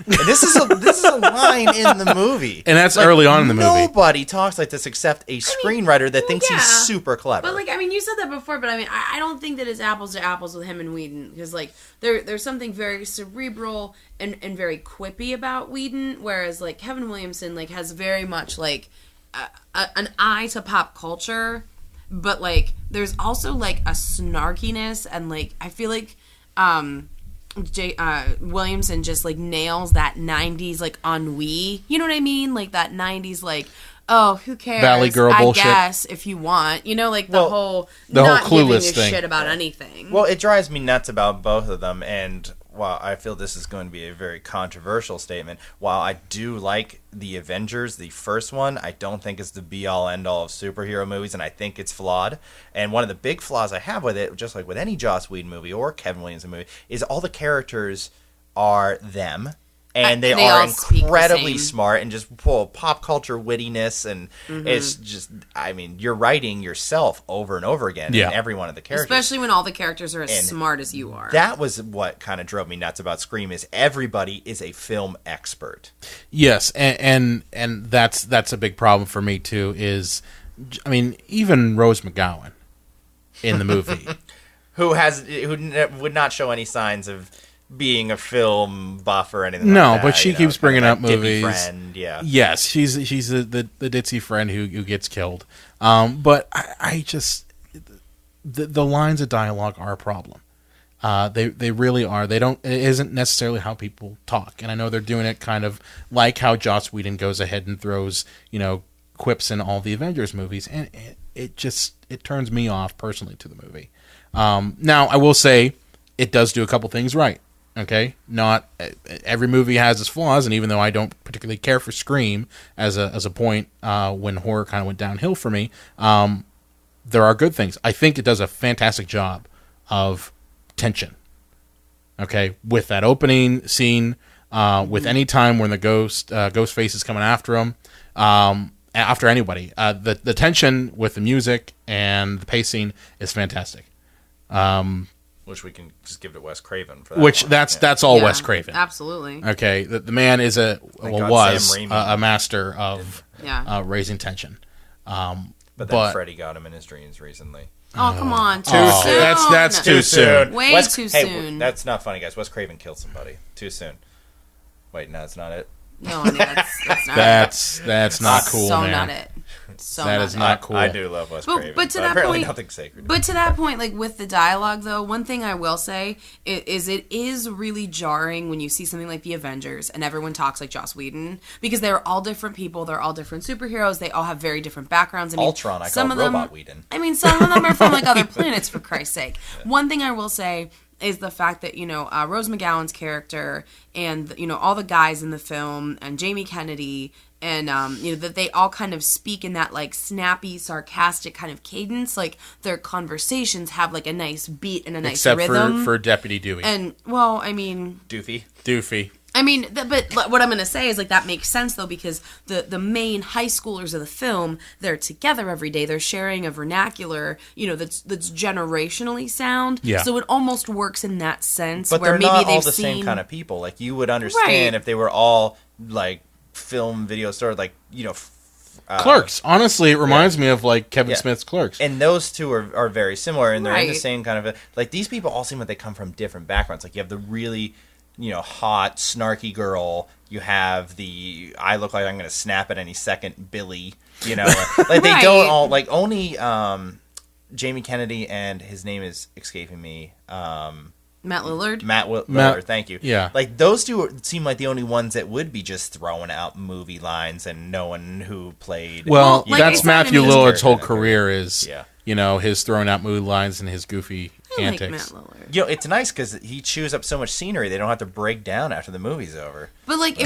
Speaker 5: And this is a line in the movie,
Speaker 4: And that's early on in the movie.
Speaker 5: Nobody talks like this except a screenwriter that thinks
Speaker 6: yeah.
Speaker 5: he's super clever.
Speaker 6: But, like, I mean, you said that before, but I mean, I don't think that it's apples to apples with him and Whedon. Because, like, there's something very cerebral and very quippy about Whedon, whereas, like, Kevin Williamson, like, has very much, like, an eye to pop culture. But, like, there's also, like, a snarkiness, and, like, I feel like, Williamson just like nails that 90s like ennui, you know what I mean, like that 90s like, oh, who cares,
Speaker 4: Valley Girl bullshit.
Speaker 6: I guess if you want, you know, like the
Speaker 5: Well,
Speaker 6: whole
Speaker 4: the whole
Speaker 6: not giving
Speaker 4: Clueless
Speaker 6: a
Speaker 4: thing.
Speaker 6: shit about anything.
Speaker 5: Well, it drives me nuts about both of them, and while I feel this is going to be a very controversial statement, while I do like the Avengers, the first one, I don't think it's the be-all, end-all of superhero movies, and I think it's flawed. And one of the big flaws I have with it, just like with any Joss Whedon movie or Kevin Williamson movie, is all the characters are them. And they
Speaker 6: They
Speaker 5: are
Speaker 6: all speak the
Speaker 5: incredibly
Speaker 6: same.
Speaker 5: smart and just full of pop culture wittiness, and
Speaker 6: Mm-hmm.
Speaker 5: it's just, I mean, you're writing yourself over and over again
Speaker 4: Yeah.
Speaker 5: in every one of the characters.
Speaker 6: Especially when all the characters are as
Speaker 5: And
Speaker 6: smart as you are.
Speaker 5: That was what kind of drove me nuts about Scream, is everybody is a film expert.
Speaker 4: Yes, and that's a big problem for me too. Is, I mean, even Rose McGowan in the movie.
Speaker 5: Who would not show any signs of being a film buff or anything
Speaker 4: No,
Speaker 5: like that.
Speaker 4: but she keeps bringing up
Speaker 5: dippy
Speaker 4: movies.
Speaker 5: Friend, yeah.
Speaker 4: Yes, she's the ditzy friend who gets killed. But I just the lines of dialogue are a problem. They really are. They don't. It isn't necessarily how people talk. And I know they're doing it kind of like how Joss Whedon goes ahead and throws quips in all the Avengers movies, and it turns me off personally to the movie. Now I will say it does do a couple things right. Okay, not every movie has its flaws, and even though I don't particularly care for Scream as a point when horror kind of went downhill for me, there are good things. I think it does a fantastic job of tension. Okay, with that opening scene, with any time when the ghost face is coming after him, after anybody, the tension with the music and the pacing is fantastic.
Speaker 5: Which we can just give to Wes Craven for that.
Speaker 4: Which
Speaker 5: one.
Speaker 4: that's all
Speaker 6: Yeah,
Speaker 4: Wes Craven.
Speaker 6: Absolutely.
Speaker 4: Okay, the man is
Speaker 5: God
Speaker 4: was
Speaker 5: Sam Raimi.
Speaker 4: a master of
Speaker 6: Yeah.
Speaker 4: raising tension.
Speaker 5: But then Freddy got him in his dreams recently.
Speaker 6: Oh, come on. Too
Speaker 4: Oh,
Speaker 6: soon.
Speaker 4: that's too soon.
Speaker 6: Way too soon.
Speaker 5: That's not funny, guys. Wes Craven killed somebody. Too soon. Wait, no, that's not it.
Speaker 6: No, I mean, that's not
Speaker 4: That's not cool,
Speaker 6: so
Speaker 4: man.
Speaker 6: not it. So
Speaker 4: That
Speaker 6: not
Speaker 4: is
Speaker 6: it.
Speaker 4: not cool.
Speaker 5: I do love Wes Craven.
Speaker 6: But to that
Speaker 5: apparently
Speaker 6: point,
Speaker 5: nothing's sacred.
Speaker 6: But to that point, like with the dialogue, though, one thing I will say is it is really jarring when you see something like the Avengers and everyone talks like Joss Whedon, because they're all different people, they're all different superheroes, they all have very different backgrounds. I mean,
Speaker 5: Ultron, I
Speaker 6: some
Speaker 5: call
Speaker 6: of them,
Speaker 5: Robot Whedon.
Speaker 6: I mean, some of them are from like other planets, for Christ's sake. One thing I will say is the fact that, Rose McGowan's character and, all the guys in the film and Jamie Kennedy and, that they all kind of speak in that, like, snappy, sarcastic kind of cadence. Like, their conversations have, like, a nice beat and a nice
Speaker 4: Except
Speaker 6: rhythm.
Speaker 4: for Deputy Dewey.
Speaker 6: And, well, I mean...
Speaker 4: Doofy.
Speaker 6: I mean, but what I'm going to say is, like, that makes sense, though, because the main high schoolers of the film, they're together every day. They're sharing a vernacular, that's generationally sound.
Speaker 4: Yeah.
Speaker 6: So it almost works in that sense.
Speaker 5: But
Speaker 6: where
Speaker 5: they're
Speaker 6: maybe
Speaker 5: not all
Speaker 6: they've
Speaker 5: the
Speaker 6: seen...
Speaker 5: same kind of people. Like, you would understand
Speaker 6: Right.
Speaker 5: if they were all, like, film, video store, like,
Speaker 4: Clerks. Honestly, it reminds me of, like, Kevin
Speaker 5: Yeah.
Speaker 4: Smith's Clerks.
Speaker 5: And those two are very similar, and they're in the
Speaker 6: Right.
Speaker 5: same kind of... like, these people all seem like they come from different backgrounds. Like, you have the really... hot, snarky girl. You have the I look like I'm going to snap at any second Billy. Like they
Speaker 6: Right.
Speaker 5: don't all like only Jamie Kennedy and his name is escaping me.
Speaker 6: Matt Lillard?
Speaker 5: Matt Lillard, thank you.
Speaker 4: Yeah.
Speaker 5: Like those two seem like the only ones that would be just throwing out movie lines and knowing who played.
Speaker 4: Well,
Speaker 6: like I
Speaker 4: that's
Speaker 6: said,
Speaker 4: Matthew
Speaker 6: I mean-
Speaker 4: Lillard's whole career is,
Speaker 5: Yeah.
Speaker 4: his throwing out movie lines and his goofy
Speaker 6: I like
Speaker 4: antics.
Speaker 6: Matt Lillard.
Speaker 5: It's nice because he chews up so much scenery. They don't have to break down after the movie's over.
Speaker 6: But, like,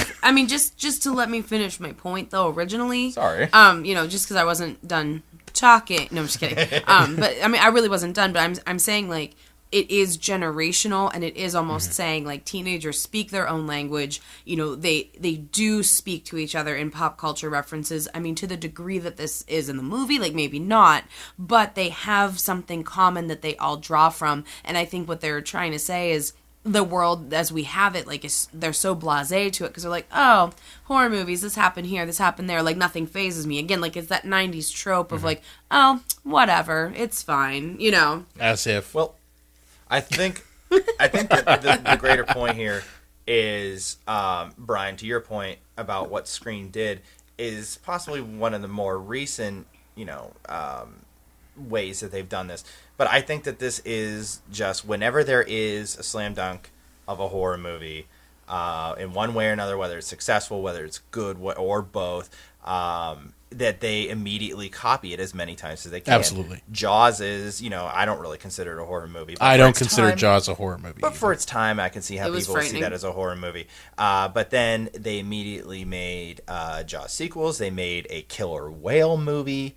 Speaker 6: just to let me finish my point, though, originally...
Speaker 5: Sorry.
Speaker 6: Just because I wasn't done talking... No, I'm just kidding. But, I mean, I really wasn't done, but I'm saying, like, it is generational, and it is almost saying, like, teenagers speak their own language. They do speak to each other in pop culture references. I mean, to the degree that this is in the movie, like, maybe not, but they have something common that they all draw from. And I think what they're trying to say is the world as we have it, like, they're so blasé to it because they're like, oh, horror movies, this happened here, this happened there, like, nothing phases me. Again, like, it's that 90s trope of, like, oh, whatever, it's fine,
Speaker 4: As if.
Speaker 5: Well, I think the greater point here is, Brian, to your point about what Scream did, is possibly one of the more recent, ways that they've done this. But I think that this is just whenever there is a slam dunk of a horror movie, in one way or another, whether it's successful, whether it's good, or both, that they immediately copy it as many times as they can.
Speaker 4: Absolutely.
Speaker 5: Jaws is, I don't really consider it a horror movie. But
Speaker 4: I
Speaker 5: for
Speaker 4: don't
Speaker 5: its
Speaker 4: consider
Speaker 5: time-
Speaker 4: Jaws a horror movie.
Speaker 5: But for its time, I can see how
Speaker 6: It was
Speaker 5: people see
Speaker 6: frightening.
Speaker 5: that as a horror movie. But then they immediately made Jaws sequels. They made a killer whale movie.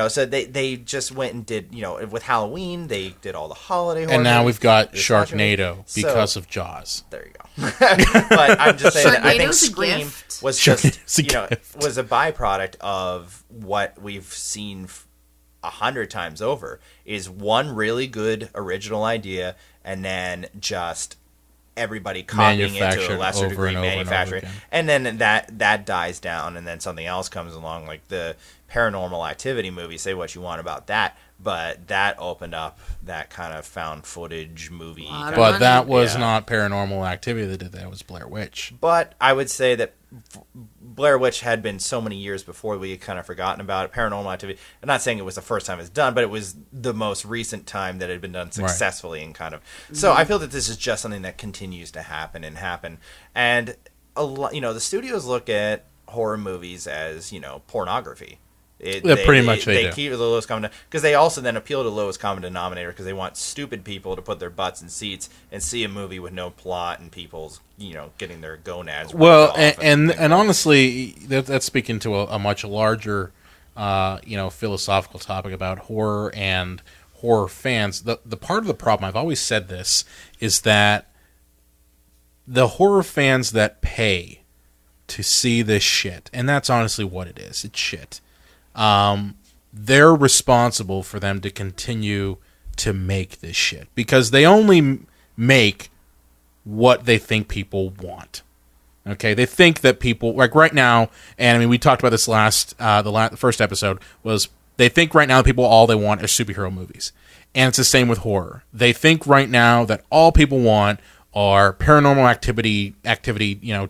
Speaker 5: So they just went and did, with Halloween, they did all the holiday horror
Speaker 4: and now
Speaker 5: movies.
Speaker 4: we've got
Speaker 5: The slasher movies.
Speaker 4: Sharknado because of Jaws.
Speaker 5: There you go. But I'm just saying that I think
Speaker 6: Sharknado's a
Speaker 5: Scream
Speaker 6: gift.
Speaker 5: was just,
Speaker 4: Sharknado's a gift.
Speaker 5: was a byproduct of what we've seen 100 times over, is one really good original idea and then just everybody copying it to a
Speaker 4: Manufactured
Speaker 5: lesser
Speaker 4: over
Speaker 5: degree,
Speaker 4: and over and over
Speaker 5: manufacturing.
Speaker 4: again.
Speaker 5: And then that dies down and then something else comes along, like the Paranormal Activity movie. Say what you want about that, but that opened up that kind of found footage movie. kind of-
Speaker 4: But that was
Speaker 5: Yeah.
Speaker 4: not Paranormal Activity that did that. It was Blair Witch.
Speaker 5: But I would say that Blair Witch had been so many years before we had kind of forgotten about it. Paranormal Activity, I'm not saying it was the first time it's done, but it was the most recent time that it had been done successfully and kind of. So I feel that this is just something that continues to happen. And a lot, the studios look at horror movies as, pornography. They
Speaker 4: do.
Speaker 5: keep the lowest common, because they also then appeal to the lowest common denominator, because they want stupid people to put their butts in seats and see a movie with no plot and people's getting their gonads.
Speaker 4: Well,
Speaker 5: ripped off
Speaker 4: and honestly, that's speaking to a much larger, philosophical topic about horror and horror fans. The part of the problem, I've always said this, is that the horror fans that pay to see this shit, and that's honestly what it is. It's shit. They're responsible for them to continue to make this shit because they only make what they think people want. Okay, they think that people, like right now, and I mean we talked about this the first episode was They think right now people all they want are superhero movies. And it's the same with horror. They think right now that all people want are Paranormal Activity,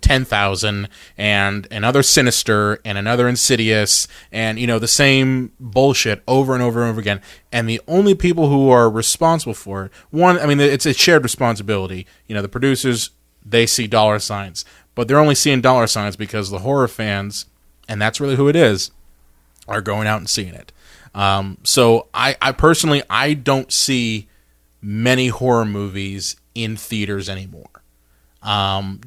Speaker 4: 10,000 and another Sinister and another Insidious and, the same bullshit over and over and over again. And the only people who are responsible for it, it's a shared responsibility. The producers, they see dollar signs, but they're only seeing dollar signs because the horror fans, and that's really who it is, are going out and seeing it. So I personally, I don't see many horror movies in theaters anymore.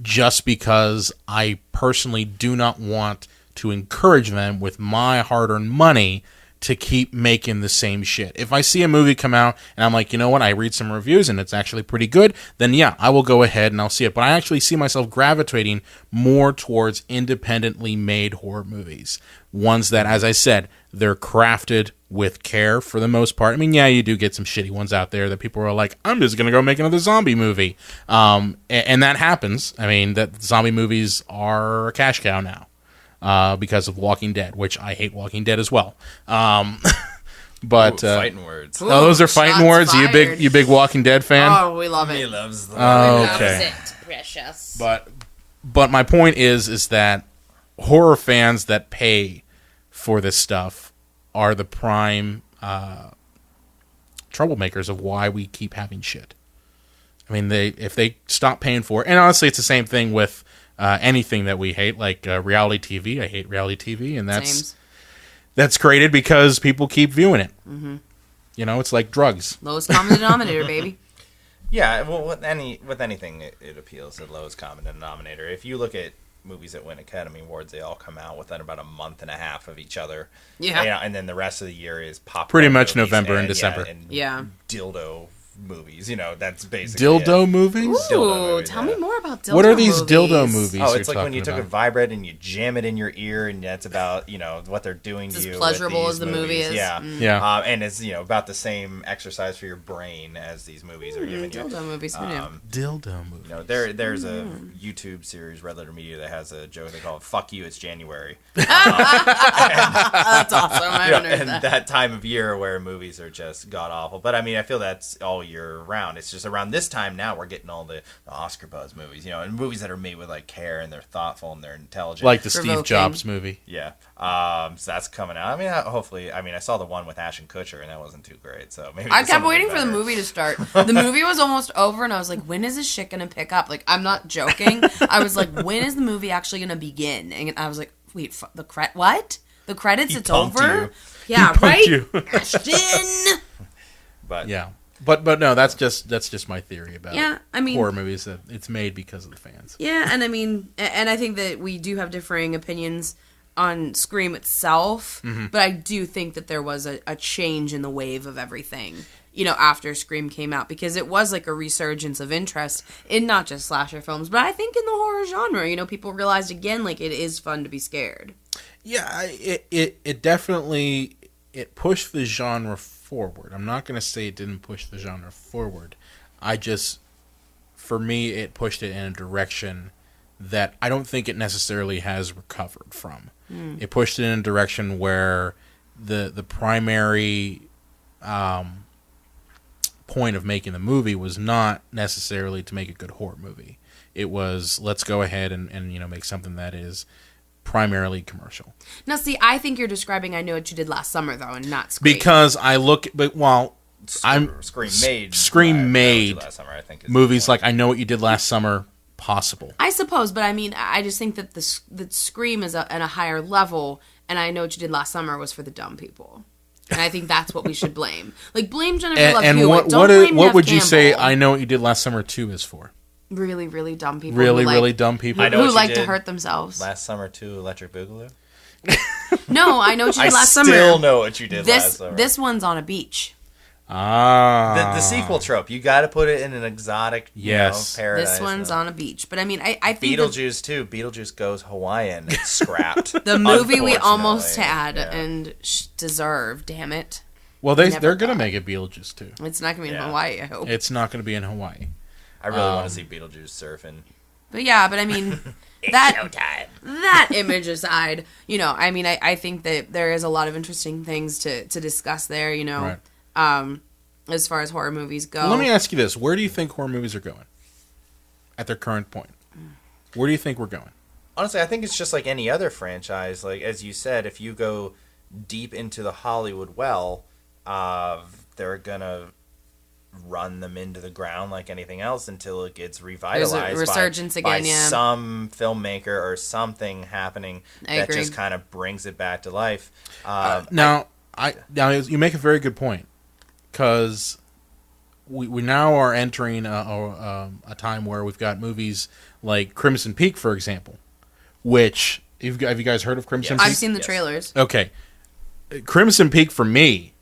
Speaker 4: Just because I personally do not want to encourage them with my hard-earned money to keep making the same shit. If I see a movie come out and I'm like, you know what, I read some reviews and it's actually pretty good, then yeah, I will go ahead and I'll see it. But I actually see myself gravitating more towards independently made horror movies. Ones that, as I said, they're crafted with care for the most part. Yeah, you do get some shitty ones out there that people are like, I'm just going to go make another zombie movie. And that happens. That zombie movies are a cash cow now. Because of Walking Dead, which I hate Walking Dead as well. But
Speaker 5: fighting words.
Speaker 6: Ooh,
Speaker 4: those are fighting
Speaker 6: shots
Speaker 4: words.
Speaker 6: fired.
Speaker 4: You big Walking Dead fan?
Speaker 6: Oh, we love
Speaker 5: He
Speaker 6: it.
Speaker 5: loves the
Speaker 4: Okay.
Speaker 7: Loves it, precious.
Speaker 4: But my point is that horror fans that pay for this stuff are the prime troublemakers of why we keep having shit. If they stop paying for it, and honestly, it's the same thing with anything that we hate, like reality TV. I hate reality TV, and that's created because people keep viewing it. Mm-hmm. It's like drugs.
Speaker 6: Lowest common denominator, baby.
Speaker 5: Yeah, well, with anything, it appeals to the lowest common denominator. If you look at movies that win Academy Awards, they all come out within about a month and a half of each other.
Speaker 6: Yeah.
Speaker 5: And then the rest of the year is pop.
Speaker 4: Pretty much November and December.
Speaker 5: And dildo movies. That's basically
Speaker 4: Dildo
Speaker 5: it.
Speaker 4: movies?
Speaker 6: Ooh,
Speaker 5: Dildo movies,
Speaker 6: tell me more about dildo
Speaker 4: What are these
Speaker 6: movies.
Speaker 4: dildo movies?
Speaker 5: Oh,
Speaker 4: you're
Speaker 5: it's like when you
Speaker 4: talking
Speaker 5: took a
Speaker 4: about?
Speaker 5: vibrate and you jam it in your ear, and that's about what they're doing
Speaker 6: It's
Speaker 5: to
Speaker 6: as
Speaker 5: you.
Speaker 6: pleasurable
Speaker 5: with
Speaker 6: as the
Speaker 5: these
Speaker 6: movie
Speaker 5: movies.
Speaker 6: is.
Speaker 5: Yeah,
Speaker 4: Yeah.
Speaker 5: and it's about the same exercise for your brain as these movies are giving you.
Speaker 6: Dildo movies. Who knew?
Speaker 4: Dildo movies.
Speaker 5: There's a YouTube series, Red Letter Media, that has a joke they call it "Fuck You, It's January."
Speaker 6: That's awesome. I haven't heard
Speaker 5: And
Speaker 6: that.
Speaker 5: that time of year where movies are just god awful. But I feel that's all year round. It's just around this time now we're getting all the Oscar buzz movies, and movies that are made with care and they're thoughtful and they're intelligent.
Speaker 4: Like the Steve
Speaker 6: Provoking.
Speaker 4: Jobs movie.
Speaker 5: Yeah. So that's coming out. Hopefully, I saw the one with Ashton Kutcher and that wasn't too great. So maybe
Speaker 6: I kept
Speaker 5: something
Speaker 6: waiting for the
Speaker 5: better.
Speaker 6: movie to start. The movie was almost over, and I was like, when is this shit going to pick up? Like, I'm not joking. I was like, when is the movie actually going to begin? And I was like, wait, what? The credits, it's
Speaker 5: punked
Speaker 6: over?
Speaker 5: you.
Speaker 6: Yeah,
Speaker 4: Punked
Speaker 6: right?
Speaker 4: you.
Speaker 6: Ashton!
Speaker 5: But
Speaker 4: Yeah. But no, that's just my theory about
Speaker 6: Yeah,
Speaker 4: horror movies, that it's made because of the fans.
Speaker 6: Yeah, and and I think that we do have differing opinions on Scream itself, but I do think that there was a change in the wave of everything, after Scream came out, because it was like a resurgence of interest in not just slasher films, but I think in the horror genre, people realized again, like, it is fun to be scared.
Speaker 4: Yeah, it definitely, it pushed the genre forward. I'm not going to say it didn't push the genre forward. For me, it pushed it in a direction that I don't think it necessarily has recovered from. It pushed it in a direction where the primary point of making the movie was not necessarily to make a good horror movie. It was, let's go ahead and make something that is primarily commercial.
Speaker 6: Now, see, I think you're describing I Know What You Did Last Summer, though, and not Scream.
Speaker 4: Because I look,
Speaker 5: Scream made last summer, I think, is
Speaker 4: movies
Speaker 5: the point.
Speaker 4: like I Know What You Did Last Summer possible.
Speaker 6: I suppose, but I just think that that Scream is at a higher level, and I Know What You Did Last Summer was for the dumb people. And I think that's what we should blame. Like, blame Jennifer Love Hewitt. Don't blame
Speaker 4: what
Speaker 6: Neve
Speaker 4: would you say
Speaker 6: Campbell.
Speaker 4: I Know What You Did Last Summer 2 is for?
Speaker 6: Really, really dumb people.
Speaker 4: Really,
Speaker 6: who like,
Speaker 4: really dumb people?
Speaker 5: I Know
Speaker 6: who
Speaker 5: What You
Speaker 6: like to
Speaker 5: Did
Speaker 6: hurt themselves.
Speaker 5: Last Summer 2, Electric Boogaloo.
Speaker 6: No, I Know What You Did Last
Speaker 5: I
Speaker 6: Summer.
Speaker 5: still know what you did last
Speaker 6: This
Speaker 5: summer.
Speaker 6: this one's on a beach.
Speaker 4: Ah.
Speaker 5: The sequel trope. You got to put it in an exotic
Speaker 4: Yes.
Speaker 5: paradise.
Speaker 6: This one's
Speaker 5: though.
Speaker 6: on a beach. But I think that
Speaker 5: Beetlejuice too. Beetlejuice goes Hawaiian. It's scrapped.
Speaker 6: the movie we almost
Speaker 5: unfortunately.
Speaker 6: had
Speaker 5: Yeah.
Speaker 6: and deserved. Damn it,
Speaker 4: Well,
Speaker 6: Never
Speaker 4: they're going to
Speaker 6: thought.
Speaker 4: make it Beetlejuice too.
Speaker 6: it's not gonna be in
Speaker 5: Yeah.
Speaker 6: Hawaii. I hope.
Speaker 4: It's not going to be in Hawaii.
Speaker 5: I really want to see Beetlejuice surfing.
Speaker 6: But yeah, but I mean that that image aside, I mean, I think that there is a lot of interesting things to discuss there,
Speaker 4: Right.
Speaker 6: As far as horror movies go.
Speaker 4: Well, let me ask you this. Where do you think horror movies are going at their current point? Where do you think we're going?
Speaker 5: Honestly, I think it's just like any other franchise. Like, as you said, if you go deep into the Hollywood well, they're going to run them into the ground like anything else until it gets revitalized.
Speaker 6: There's a resurgence
Speaker 5: by
Speaker 6: again, yeah.
Speaker 5: some filmmaker or something happening that
Speaker 6: agree.
Speaker 5: just kind of brings it back to life.
Speaker 4: Now you make a very good point, because we now are entering a time where we've got movies like Crimson Peak, for example, which have you guys heard of Crimson Peak?
Speaker 6: I've seen the trailers.
Speaker 4: Okay. Crimson Peak for me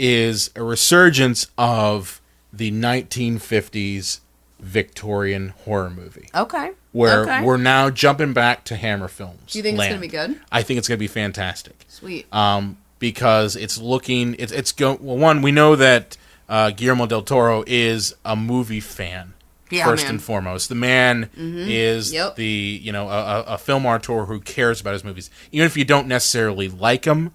Speaker 4: is a resurgence of the 1950s Victorian horror movie.
Speaker 6: Okay.
Speaker 4: Where we're now jumping back to Hammer Films.
Speaker 6: Do you think
Speaker 4: land.
Speaker 6: it's going to be good?
Speaker 4: I think it's going to be fantastic.
Speaker 6: Sweet.
Speaker 4: Because it's looking, one, we know that Guillermo del Toro is a movie fan.
Speaker 6: Yeah,
Speaker 4: first
Speaker 6: man.
Speaker 4: and foremost, the man is
Speaker 6: Yep.
Speaker 4: a film auteur who cares about his movies. Even if you don't necessarily like them,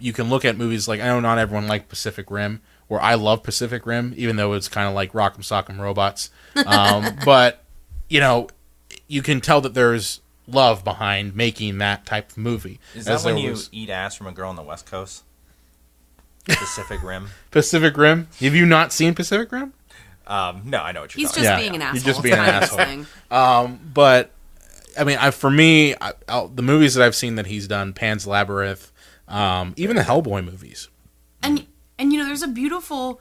Speaker 4: you can look at movies like, I know not everyone liked Pacific Rim, where I love Pacific Rim, even though it's kind of like Rock'em Sock'em Robots. But you can tell that there's love behind making that type of movie.
Speaker 5: Is that when you eat ass from a girl on the West Coast? Pacific Rim.
Speaker 4: Pacific Rim? Have you not seen Pacific Rim?
Speaker 5: No, I know what you're
Speaker 6: He's
Speaker 5: talking
Speaker 6: just
Speaker 4: Yeah.
Speaker 6: being an asshole.
Speaker 4: He's just
Speaker 6: It's
Speaker 4: being an
Speaker 6: kind of his
Speaker 4: asshole.
Speaker 6: thing.
Speaker 4: But I mean, for me, the movies that I've seen that he's done, Pan's Labyrinth, even the Hellboy movies.
Speaker 6: And there's a beautiful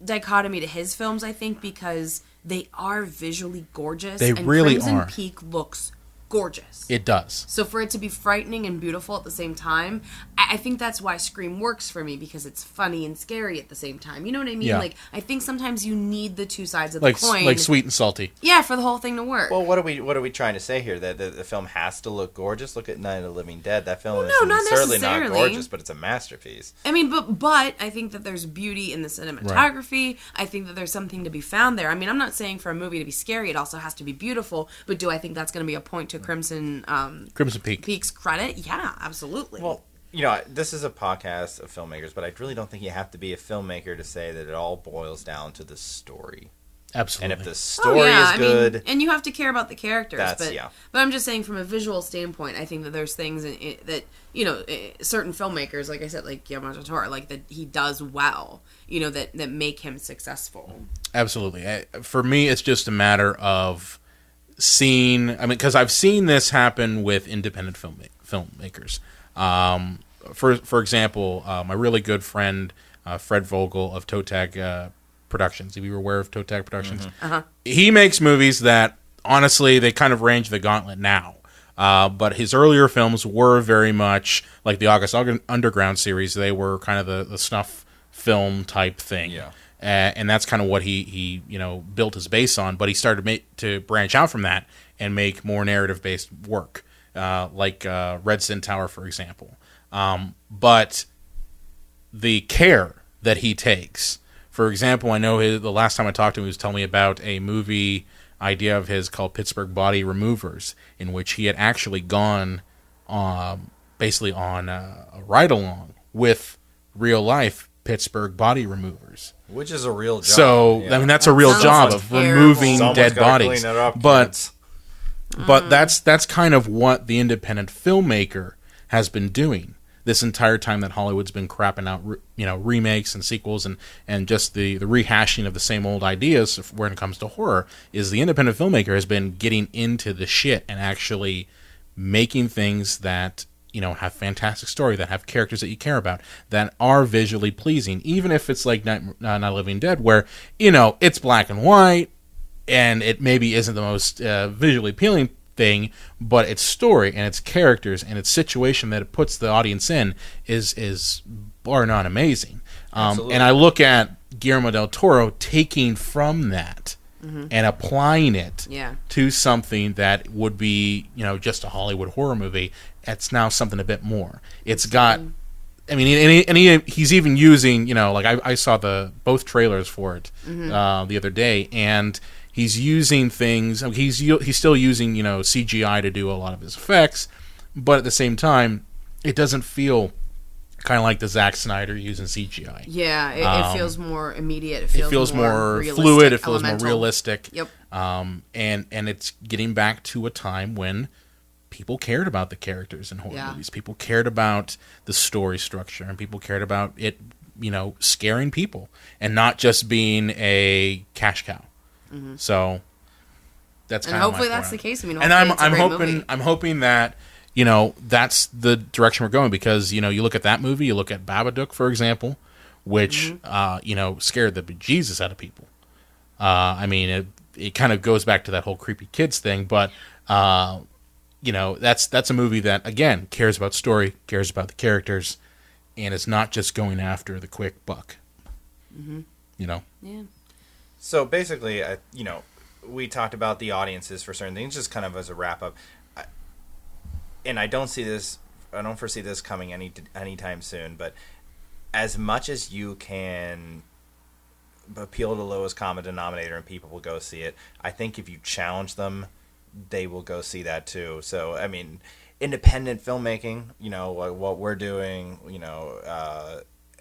Speaker 6: dichotomy to his films, I think, because they are visually gorgeous.
Speaker 4: They
Speaker 6: and
Speaker 4: really
Speaker 6: Crimson
Speaker 4: are.
Speaker 6: Peak looks gorgeous.
Speaker 4: It does.
Speaker 6: So for it to be frightening and beautiful at the same time, I think that's why Scream works for me, because it's funny and scary at the same time. You know what I mean?
Speaker 4: Yeah.
Speaker 6: Like, I think sometimes you need the two sides of
Speaker 4: Like
Speaker 6: the coin.
Speaker 4: like Sweet and Salty.
Speaker 6: Yeah, for the whole thing to work.
Speaker 5: Well, what are we trying to say here? That the film has to look gorgeous? Look at Night of the Living Dead. That film
Speaker 6: Well, no,
Speaker 5: is
Speaker 6: not
Speaker 5: certainly not
Speaker 6: necessarily.
Speaker 5: gorgeous, but it's a masterpiece.
Speaker 6: I mean, but I think that there's beauty in the cinematography. I think that there's something to be found there. I mean, I'm not saying for a movie to be scary, it also has to be beautiful. But do I think that's going to be a point to Crimson
Speaker 4: Peak.
Speaker 6: Peak's credit? Yeah, absolutely.
Speaker 5: Well, this is a podcast of filmmakers, but I really don't think you have to be a filmmaker to say that it all boils down to the story.
Speaker 4: Absolutely.
Speaker 5: And if the story is good,
Speaker 6: and you have to care about the characters.
Speaker 5: That's-
Speaker 6: but,
Speaker 5: yeah.
Speaker 6: but I'm just saying, from a visual standpoint, I think that there's things that certain filmmakers, like I said, like Guillermo del Toro, like that he does well, that make him successful.
Speaker 4: Absolutely. For me, it's just a matter of seeing. I mean, because I've seen this happen with independent filmmakers. For example, my really good friend Fred Vogel of Toe Tag Productions. If you were aware of Toe Tag Productions, he makes movies that honestly they kind of range the gauntlet now. But his earlier films were very much like the August Underground series. They were kind of the snuff film type thing.
Speaker 5: Yeah.
Speaker 4: And that's kind of what he built his base on. But he started to branch out from that and make more narrative-based work, like Red Sin Tower, for example. But the care that he takes, for example, I know the last time I talked to him, he was telling me about a movie idea of his called Pittsburgh Body Removers, in which he had actually gone basically on a ride-along with real-life Pittsburgh Body Removers.
Speaker 5: which is a real job.
Speaker 4: So,
Speaker 5: yeah.
Speaker 4: I mean, that's a real
Speaker 6: Sounds
Speaker 4: job
Speaker 6: like
Speaker 4: of
Speaker 6: terrible.
Speaker 4: removing
Speaker 5: Someone's
Speaker 4: dead
Speaker 5: gotta
Speaker 4: bodies.
Speaker 5: clean it up,
Speaker 4: But
Speaker 5: kids.
Speaker 4: But that's kind of what the independent filmmaker has been doing this entire time that Hollywood's been crapping out, remakes and sequels and just the rehashing of the same old ideas when it comes to horror. Is the independent filmmaker has been getting into the shit and actually making things that have fantastic story, that have characters that you care about, that are visually pleasing, even if it's like Night of the Living Dead, where it's black and white. And it maybe isn't the most visually appealing thing, but its story and its characters and its situation that it puts the audience in is bar none amazing. And I look at Guillermo del Toro taking from that and applying it to something that would be, just a Hollywood horror movie. It's now something a bit more. It's got... I mean, he's even using, I saw both trailers for it the other day, and he's using things. He's still using CGI to do a lot of his effects, but at the same time, it doesn't feel kind of like the Zack Snyder using CGI.
Speaker 6: Yeah, it feels more immediate. It
Speaker 4: feels more
Speaker 6: realistic,
Speaker 4: fluid. It feels
Speaker 6: elemental.
Speaker 4: more realistic.
Speaker 6: Yep.
Speaker 4: And it's getting back to a time when people cared about the characters in horror movies. People cared about the story structure, and people cared about it, scaring people, and not just being a cash cow. Mm-hmm. So that's kind of
Speaker 6: hopefully that's the case. I mean,
Speaker 4: and I'm hoping
Speaker 6: movie.
Speaker 4: I'm hoping that that's the direction we're going, because you look at that movie, you look at Babadook, for example, which scared the bejesus out of people. I mean, it kind of goes back to that whole creepy kids thing, but that's a movie that again cares about story, cares about the characters, and it's not just going after the quick buck. Mm-hmm.
Speaker 6: Yeah.
Speaker 5: So basically, we talked about the audiences for certain things, just kind of as a wrap up. And I don't foresee this coming anytime soon. But as much as you can appeal to the lowest common denominator and people will go see it, I think if you challenge them, they will go see that too. So I mean, independent filmmaking, what we're doing,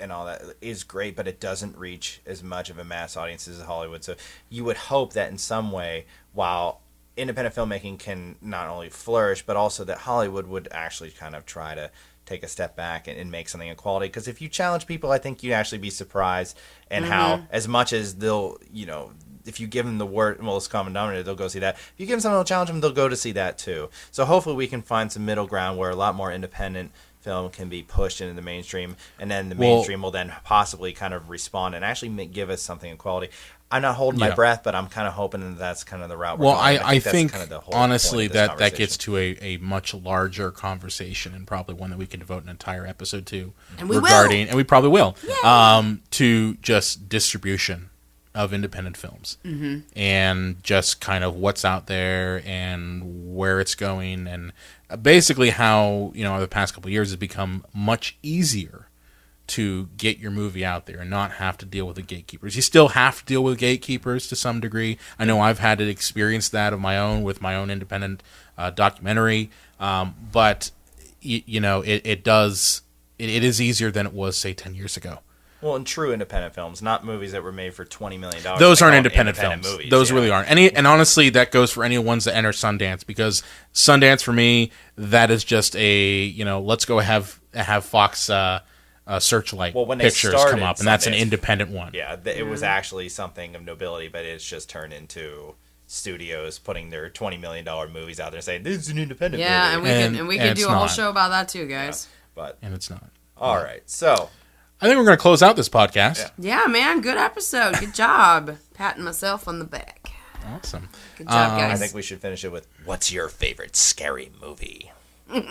Speaker 5: and all that is great, but it doesn't reach as much of a mass audience as Hollywood. So you would hope that in some way, while independent filmmaking can not only flourish, but also that Hollywood would actually kind of try to take a step back and make something of quality. Because if you challenge people, I think you'd actually be surprised and how, as much as they'll, if you give them the lowest common denominator, they'll go see that. If you give them something to challenge them, they'll go to see that too. So hopefully we can find some middle ground where a lot more independent film can be pushed into the mainstream, and then the mainstream will then possibly kind of respond and actually give us something of quality. I'm not holding my breath, but I'm kind of hoping that that's kind of the route we're going.
Speaker 4: I think
Speaker 5: kind of the whole
Speaker 4: honestly
Speaker 5: point of this
Speaker 4: that gets to a much larger conversation, and probably one that we can devote an entire episode to.
Speaker 6: And we
Speaker 4: and we probably will, to just distribution of independent films, and just kind of what's out there and where it's going, and basically how over the past couple of years it's become much easier to get your movie out there and not have to deal with the gatekeepers. You still have to deal with gatekeepers to some degree. I know I've had to experience that of my own with my own independent documentary, but it is easier than it was, say, 10 years ago.
Speaker 5: Well, in true independent films, not movies that were made for $20 million.
Speaker 4: Those aren't independent films.
Speaker 5: Movies,
Speaker 4: those really aren't. And honestly, that goes for any ones that enter Sundance, because Sundance, for me, that is just a, let's go have Fox Searchlight pictures come up, and that's an independent one.
Speaker 5: Yeah, it was actually something of nobility, but it's just turned into studios putting their $20 million movies out there and saying, this is an independent movie.
Speaker 6: And we can do a whole show about that too, guys.
Speaker 5: Yeah,
Speaker 4: and it's not.
Speaker 5: All right, so
Speaker 4: I think we're going to close out this podcast.
Speaker 6: Yeah, man, good episode. Good job. Patting myself on the back.
Speaker 4: Awesome.
Speaker 6: Good job, guys.
Speaker 5: I think we should finish it with, what's your favorite scary movie?
Speaker 4: In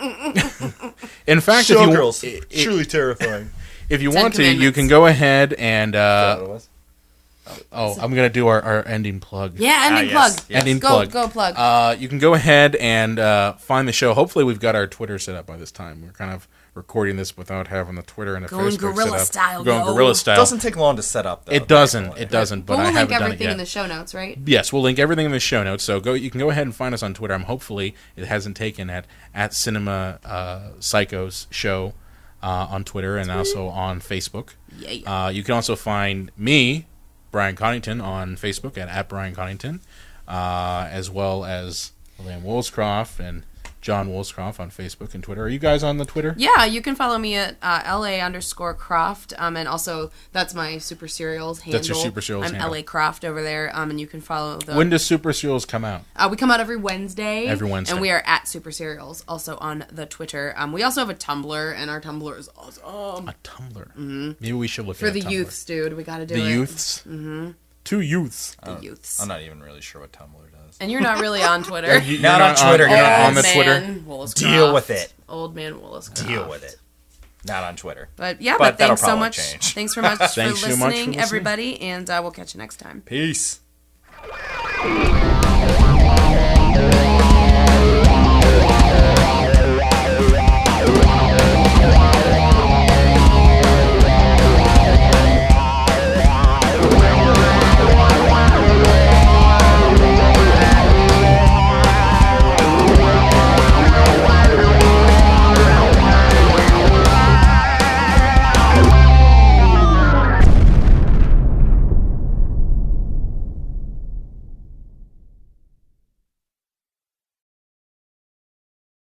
Speaker 4: fact,
Speaker 5: Showgirls, truly terrifying.
Speaker 4: If you want to, you can go ahead and I'm going to do our ending plug.
Speaker 6: Yeah, ending plug.
Speaker 5: Yes.
Speaker 4: Ending plug.
Speaker 6: Go plug.
Speaker 4: You can go ahead and find the show. Hopefully, we've got our Twitter set up by this time. We're kind of recording this without having the Twitter and the
Speaker 6: Going
Speaker 4: Facebook
Speaker 6: guerrilla
Speaker 4: set up.
Speaker 6: style,
Speaker 4: Going
Speaker 6: yo.
Speaker 4: guerrilla style.
Speaker 5: It doesn't take long to set up, though.
Speaker 4: It doesn't. But
Speaker 6: We'll
Speaker 4: I
Speaker 6: link
Speaker 4: haven't done it
Speaker 6: everything
Speaker 4: yet.
Speaker 6: in the show notes, right?
Speaker 4: Yes, we'll link everything in the show notes. So you can go ahead and find us on Twitter. Hopefully it hasn't taken at Cinema Psychos Show on Twitter and also on Facebook.
Speaker 6: Yeah.
Speaker 4: You can also find me, Brian Connington, on Facebook at Brian Connington, as well as Lamb Woolscroft and John Woolscroft on Facebook and Twitter. Are you guys on the Twitter?
Speaker 6: Yeah, you can follow me at LA_Croft, and also that's my Super Serials handle.
Speaker 4: That's your Super Serials
Speaker 6: I'm
Speaker 4: handle.
Speaker 6: LA Croft over there, and you can follow the...
Speaker 4: When does Super Serials come out?
Speaker 6: We come out every Wednesday.
Speaker 4: Every Wednesday.
Speaker 6: And we are at Super Serials, also on the Twitter. We also have a Tumblr, and our Tumblr is awesome.
Speaker 4: A Tumblr. Mm-hmm. Maybe we should look
Speaker 6: For
Speaker 4: at
Speaker 6: the
Speaker 4: Tumblr.
Speaker 6: youths, dude. We gotta do
Speaker 4: the
Speaker 6: it.
Speaker 4: Youths? Mm-hmm. Two youths.
Speaker 6: The youths.
Speaker 5: I'm not even really sure what Tumblr does.
Speaker 6: And you're not really on Twitter.
Speaker 4: You're
Speaker 5: Not on Twitter.
Speaker 4: You're not on
Speaker 6: Old
Speaker 4: the
Speaker 6: man
Speaker 4: Twitter.
Speaker 6: Willis
Speaker 5: Deal
Speaker 6: Croft.
Speaker 5: with it.
Speaker 6: Old man Willis Croft.
Speaker 5: Deal with it. Not on Twitter.
Speaker 6: But yeah,
Speaker 5: But that'll
Speaker 6: thanks so
Speaker 5: probably
Speaker 6: much.
Speaker 5: change.
Speaker 6: Thanks so much for
Speaker 4: Thanks so much for
Speaker 6: listening,
Speaker 4: listening.
Speaker 6: everybody, and we'll catch you next time.
Speaker 5: Peace.